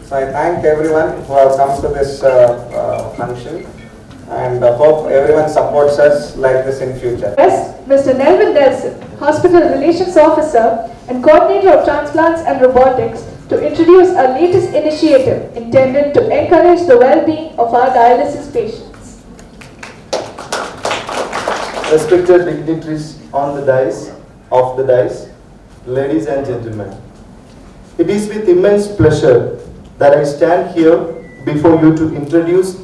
So I thank everyone who have come to this function, and hope everyone supports us like this in future. Yes, Mr. Nelvin Nelson, Hospital Relations Officer and Coordinator of Transplants and Robotics, to introduce our latest initiative intended to encourage the well-being of our dialysis patients. Respected dignitaries on the dais, ladies and gentlemen, it is with immense pleasure that I stand here before you to introduce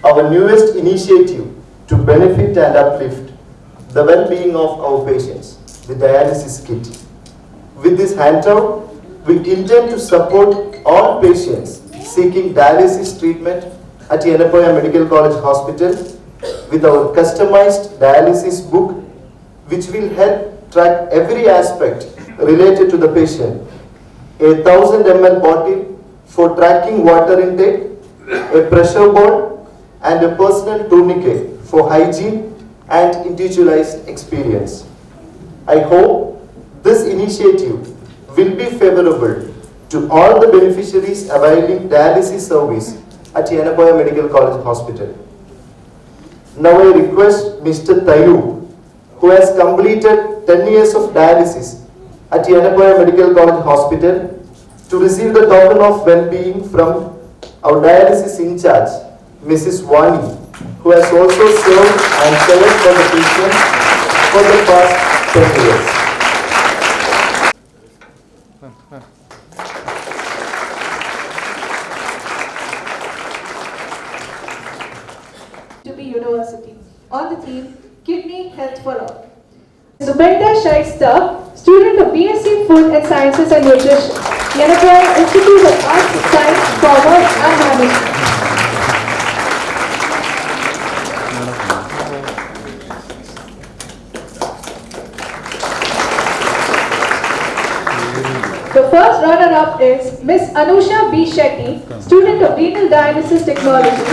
our newest initiative to benefit and uplift the well-being of our patients, the dialysis kit. With this handout, we intend to support all patients seeking dialysis treatment at Yenepoya Medical College Hospital with our customized dialysis book, which will help track every aspect related to the patient. A 1000 ml bottle for tracking water intake, a pressure board, and a personal tourniquet for hygiene and individualized experience. I hope this initiative will be favorable to all the beneficiaries availing dialysis service at Yenepoya Medical College Hospital. Now I request Mr. Tayu, who has completed 10 years of dialysis at Yenepoya Medical College Hospital, to receive the token of well-being from our dialysis in charge, Mrs. Wani, who has also served and cared for the patient for the past 10 years. To be University on the theme Kidney Health for All. Zubeda Shaista, student of BSc Food and Sciences and Nutrition, Yenepoya Institute of Arts, Science, Commerce and Management. The first runner-up is Miss Anusha B. Shetty, student of Renal Dialysis Technology,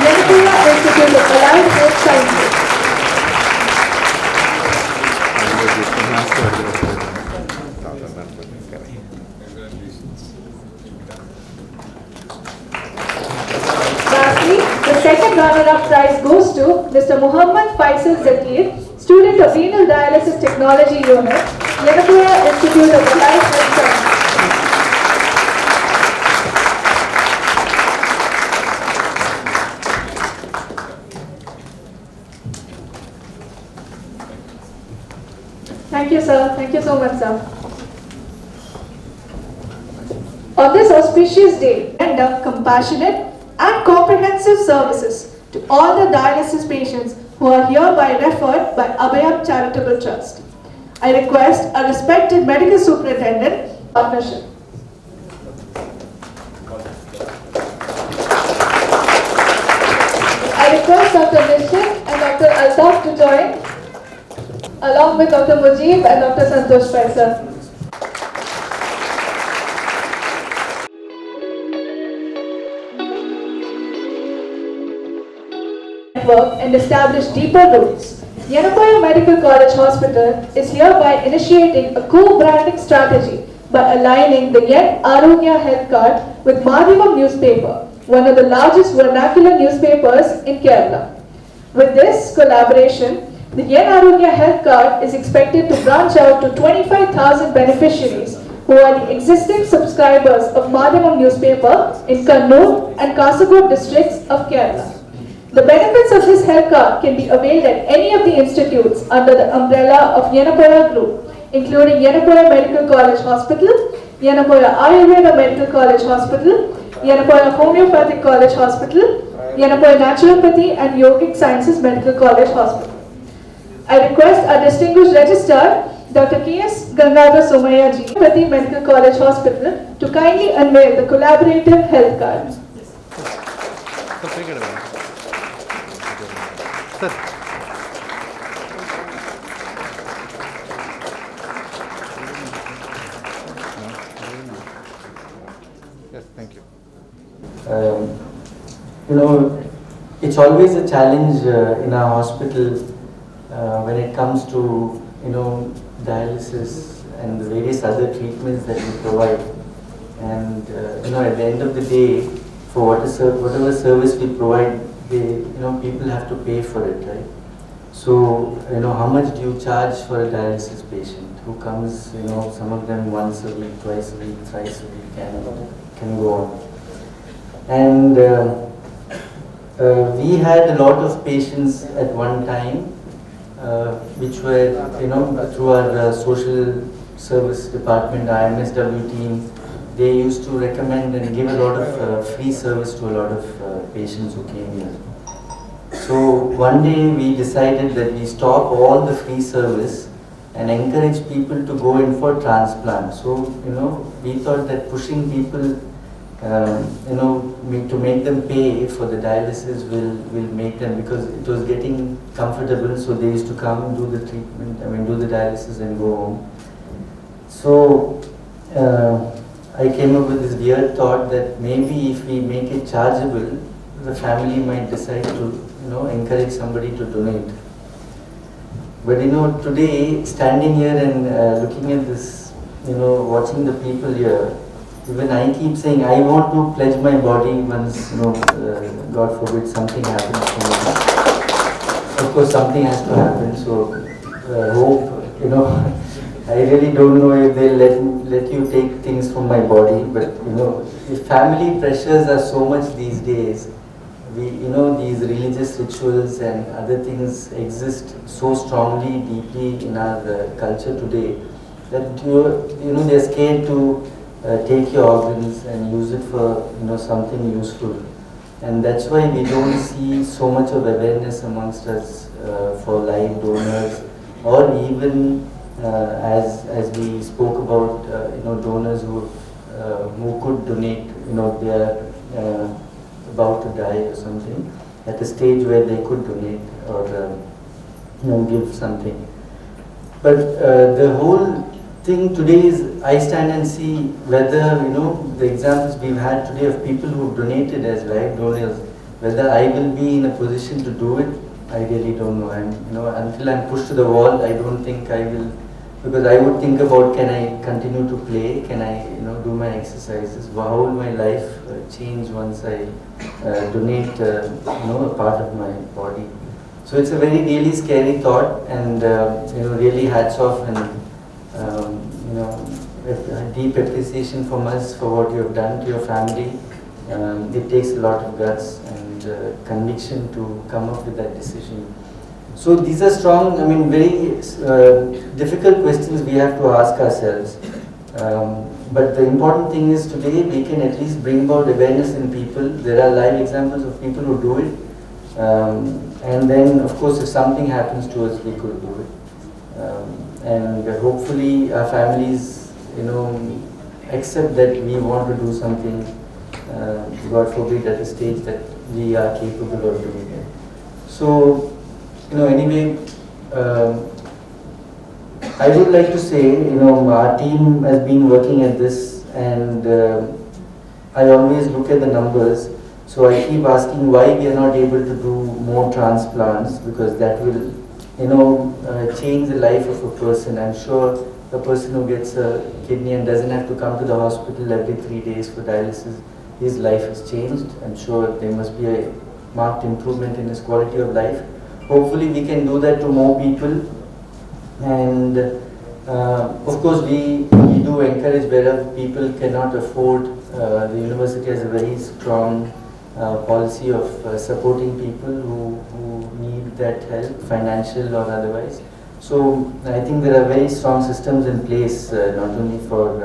Yenepoya Institute of Allied Health Sciences. Lastly, the second runner-up prize goes to Mr. Muhammad Faisal Zakir, student of Renal Dialysis Technology Unit, Yenepoya Institute of Allied Health Sciences. Thank you, sir. Thank you so much, sir. On this auspicious day, render compassionate and comprehensive services to all the dialysis patients who are hereby referred by Abbakka Charitable Trust. I request a respected medical superintendent partnership. I request Dr. Nishit and Dr. Altaf to join, along with Dr. Mujib and Dr. Santosh Paisa. And establish deeper roots. Yenepoya Medical College Hospital is hereby initiating a co-branding strategy by aligning the Yen Arogya Health Card with Madhyamam newspaper, one of the largest vernacular newspapers in Kerala. With this collaboration, the Yen Arogya Health Card is expected to branch out to 25,000 beneficiaries who are the existing subscribers of Madhyamam newspaper in Kannur and Kasaragod districts of Kerala. The benefits of this health card can be availed at any of the institutes under the umbrella of Yenepoya Group, including Yenepoya Medical College Hospital, Yenepoya Ayurveda Medical College Hospital, Yenepoya Homeopathic College Hospital, Yenepoya Naturopathy and Yogic Sciences Medical College Hospital. I request our distinguished registrar, Dr. K.S. Gangadhar Somaya Ji, Homeopathy Medical College Hospital, to kindly unveil the collaborative health card. Sir. Yes, thank you. It's always a challenge in our hospital when it comes to, dialysis and the various other treatments that we provide. And, at the end of the day, for whatever service we provide, people have to pay for it, right? So, how much do you charge for a dialysis patient who comes, some of them once a week, twice a week, thrice a week, and can go on. And we had a lot of patients at one time, which were, through our social service department, our MSW team, they used to recommend and give a lot of free service to a lot of patients who came here. So one day we decided that we stop all the free service and encourage people to go in for transplant. So, we thought that pushing people, to make them pay for the dialysis will make them, because it was getting comfortable, so they used to come, do the treatment, do the dialysis and go home. So, I came up with this weird thought that maybe if we make it chargeable, the family might decide to, encourage somebody to donate. But today, standing here and looking at this, watching the people here, even I keep saying I want to pledge my body once, God forbid something happens to me. Of course, something has to happen. So, hope, I really don't know if they'll let you take things from my body, but the family pressures are so much these days. These religious rituals and other things exist so strongly, deeply in our culture today that they're scared to take your organs and use it for something useful, and that's why we don't see so much of awareness amongst us for live donors, or even as we spoke about donors who could donate, they are about to die or something, at a stage where they could donate or give something. But the whole thing today is I stand and see whether, the examples we've had today of people who've donated as live donors, whether I will be in a position to do it, I really don't know. And until I'm pushed to the wall, I don't think I will, because I would think about, can I continue to play? Can I, do my exercises? How will my life change once I donate, a part of my body? So it's a very really scary thought, and really hats off and a deep appreciation from us for what you have done to your family. It takes a lot of guts and conviction to come up with that decision. So these are strong, very difficult questions we have to ask ourselves. But the important thing is today we can at least bring about awareness in people. There are live examples of people who do it. And then, of course, if something happens to us, we could do it. And hopefully our families, accept that we want to do something, God forbid, at a stage that we are capable of doing it. So, anyway, I would like to say, our team has been working at this, and I always look at the numbers. So I keep asking why we are not able to do more transplants, because that will, change the life of a person. I'm sure a person who gets a kidney and doesn't have to come to the hospital every 3 days for dialysis, his life has changed. I'm sure there must be a marked improvement in his quality of life. Hopefully we can do that to more people. And of course we do encourage wherever people cannot afford. The university has a very strong policy of supporting people who need that help, financial or otherwise. So I think there are very strong systems in place, not only for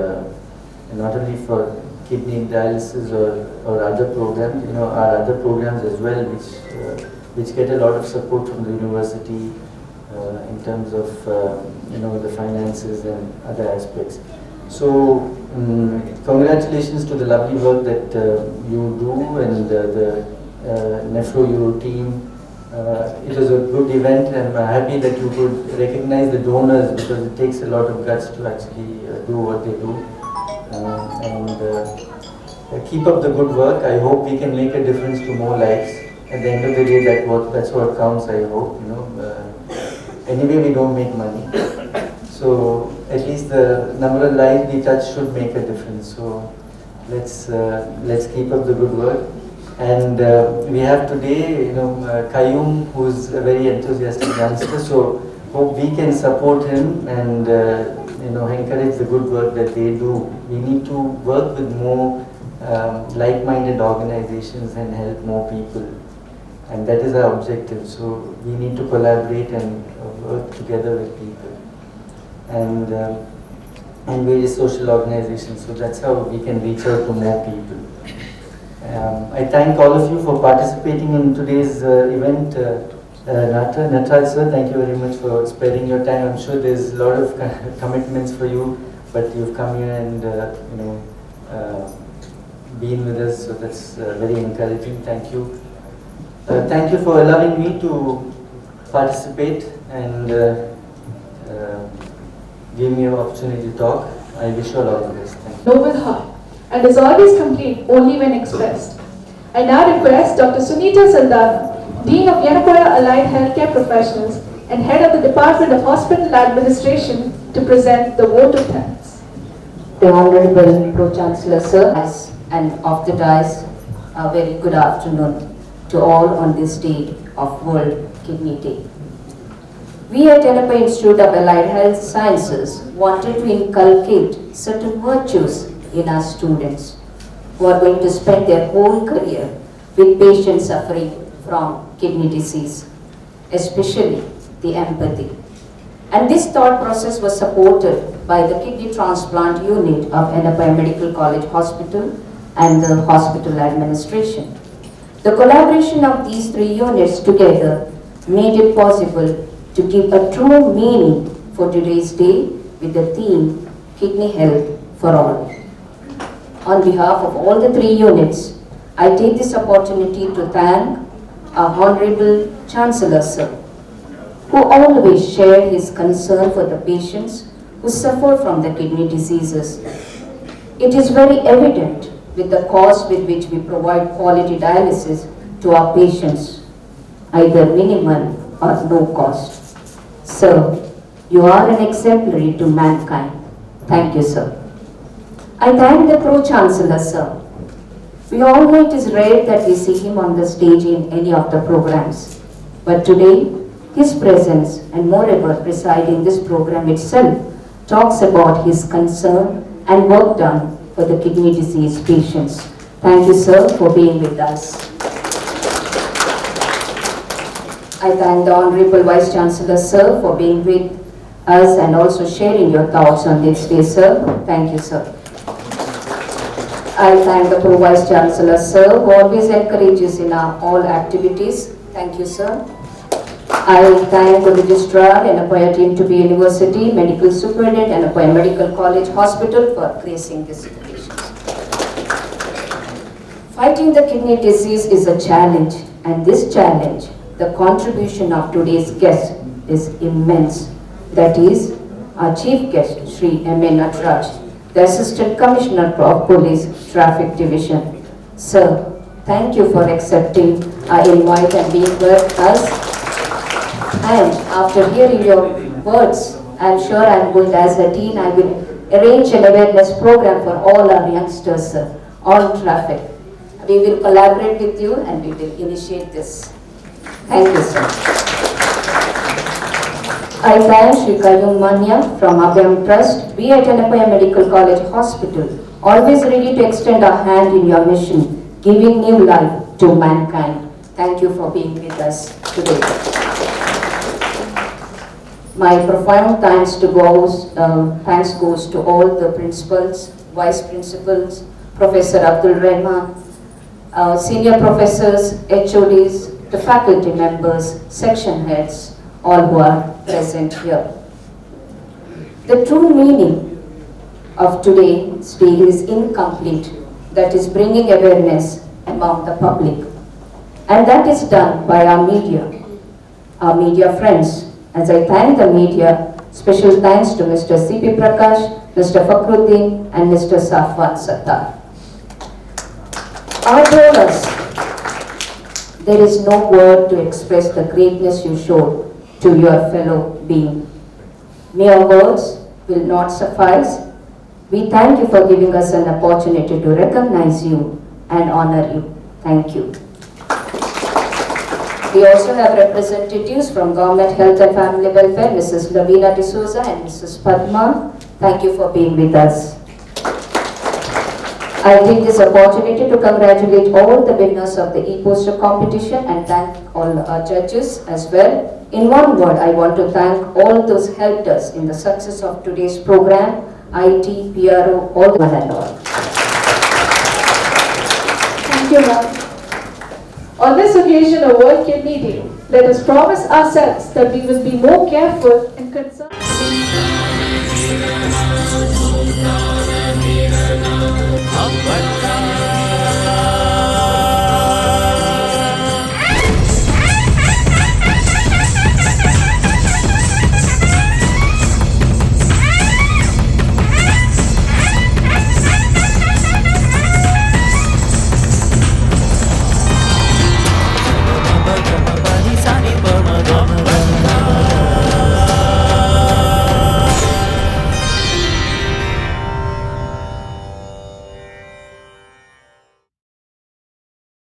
kidney dialysis or other programs, our other programs as well, which get a lot of support from the university in terms of the finances and other aspects. So congratulations to the lovely work that you do, and the Nephro team. It was a good event, and I'm happy that you could recognize the donors, because it takes a lot of guts to actually do what they do. Keep up the good work. I hope we can make a difference to more lives. At the end of the day, that's what counts, I hope. Anyway, we don't make money. So at least the number of lives we touch should make a difference. So let's keep up the good work. And we have today, Qayyum, who's a very enthusiastic youngster. So hope we can support him and encourage the good work that they do. We need to work with more like-minded organizations and help more people. And that is our objective. So we need to collaborate and work together with people. And various social organizations. So that's how we can reach out to more people. I thank all of you for participating in today's event. Nataraj sir, thank you very much for sparing your time. I'm sure there's a lot of commitments for you, but you've come here and been with us, so that's very encouraging. Thank you. Thank you for allowing me to participate and give me an opportunity to talk. I wish you all the best. Thank you. Noble heart, and is always complete only when expressed. I now request Dr. Sunita Saldana, Dean of Yenepoya Allied Healthcare Professionals and Head of the Department of Hospital Administration, to present the vote of thanks. The Honorable Pro-Chancellor Sir, and of the dais, a very good afternoon to all on this day of World Kidney Day. We at Yenepoya Institute of Allied Health Sciences wanted to inculcate certain virtues in our students who are going to spend their whole career with patients suffering from kidney disease, especially the empathy. And this thought process was supported by the kidney transplant unit of Yenepoya Medical College Hospital and the hospital administration. The collaboration of these three units together made it possible to give a true meaning for today's day with the theme Kidney Health for All. On behalf of all the three units, I take this opportunity to thank our Honorable Chancellor Sir, who always shared his concern for the patients who suffer from the kidney diseases. It is very evident with the cost with which we provide quality dialysis to our patients, either minimal or no cost. Sir, you are an exemplary to mankind. Thank you, sir. I thank the Pro-Chancellor, sir. We all know it is rare that we see him on the stage in any of the programs. But today, his presence and moreover presiding this program itself talks about his concern and work done for the kidney disease patients. Thank you, sir, for being with us. I thank the Honorable Vice Chancellor, sir, for being with us and also sharing your thoughts on this day, sir. Thank you, sir. I thank the Pro Vice Chancellor, sir, who always encourages in our all activities. Thank you, sir. I thank the Registrar, Yenepoya v.v University, Medical Superintendent, Yenepoya Medical College Hospital for gracing this occasion. Fighting the kidney disease is a challenge, and this challenge, the contribution of today's guest is immense. That is, our chief guest, Shri M.A. Natraj, the Assistant Commissioner of Police Traffic Division. Sir, thank you for accepting our invite and being with us. And after hearing your words, I'm sure I'm going as a teen, I will arrange an awareness program for all our youngsters, sir, on traffic. We will collaborate with you and we will initiate this. Thank you, sir. I thank Shri Kayum Manya from Abbakka Trust. We at Yenepoya Medical College Hospital always ready to extend our hand in your mission, giving new life to mankind. Thank you for being with us today. My profound thanks goes to all the principals, vice principals, Professor Abdul Rahman, senior professors, HODs, the faculty members, section heads, all who are present here. The true meaning of today's day is incomplete, that is bringing awareness among the public. And that is done by our media friends. As I thank the media, special thanks to Mr. C.P. Prakash, Mr. Fakhruddin and Mr. Safwan Sattar. Our brothers, there is no word to express the greatness you showed to your fellow being. Mere words will not suffice. We thank you for giving us an opportunity to recognize you and honor you. Thank you. We also have representatives from Government Health and Family Welfare, Mrs. Lavina D'Souza and Mrs. Padma. Thank you for being with us. I take this opportunity to congratulate all the winners of the e-poster competition and thank all our judges as well. In one word, I want to thank all those who helped us in the success of today's program, IT, PRO, all one and all. Thank you, ma'am. On this occasion of World Kidney Day, let us promise ourselves that we will be more careful and concerned.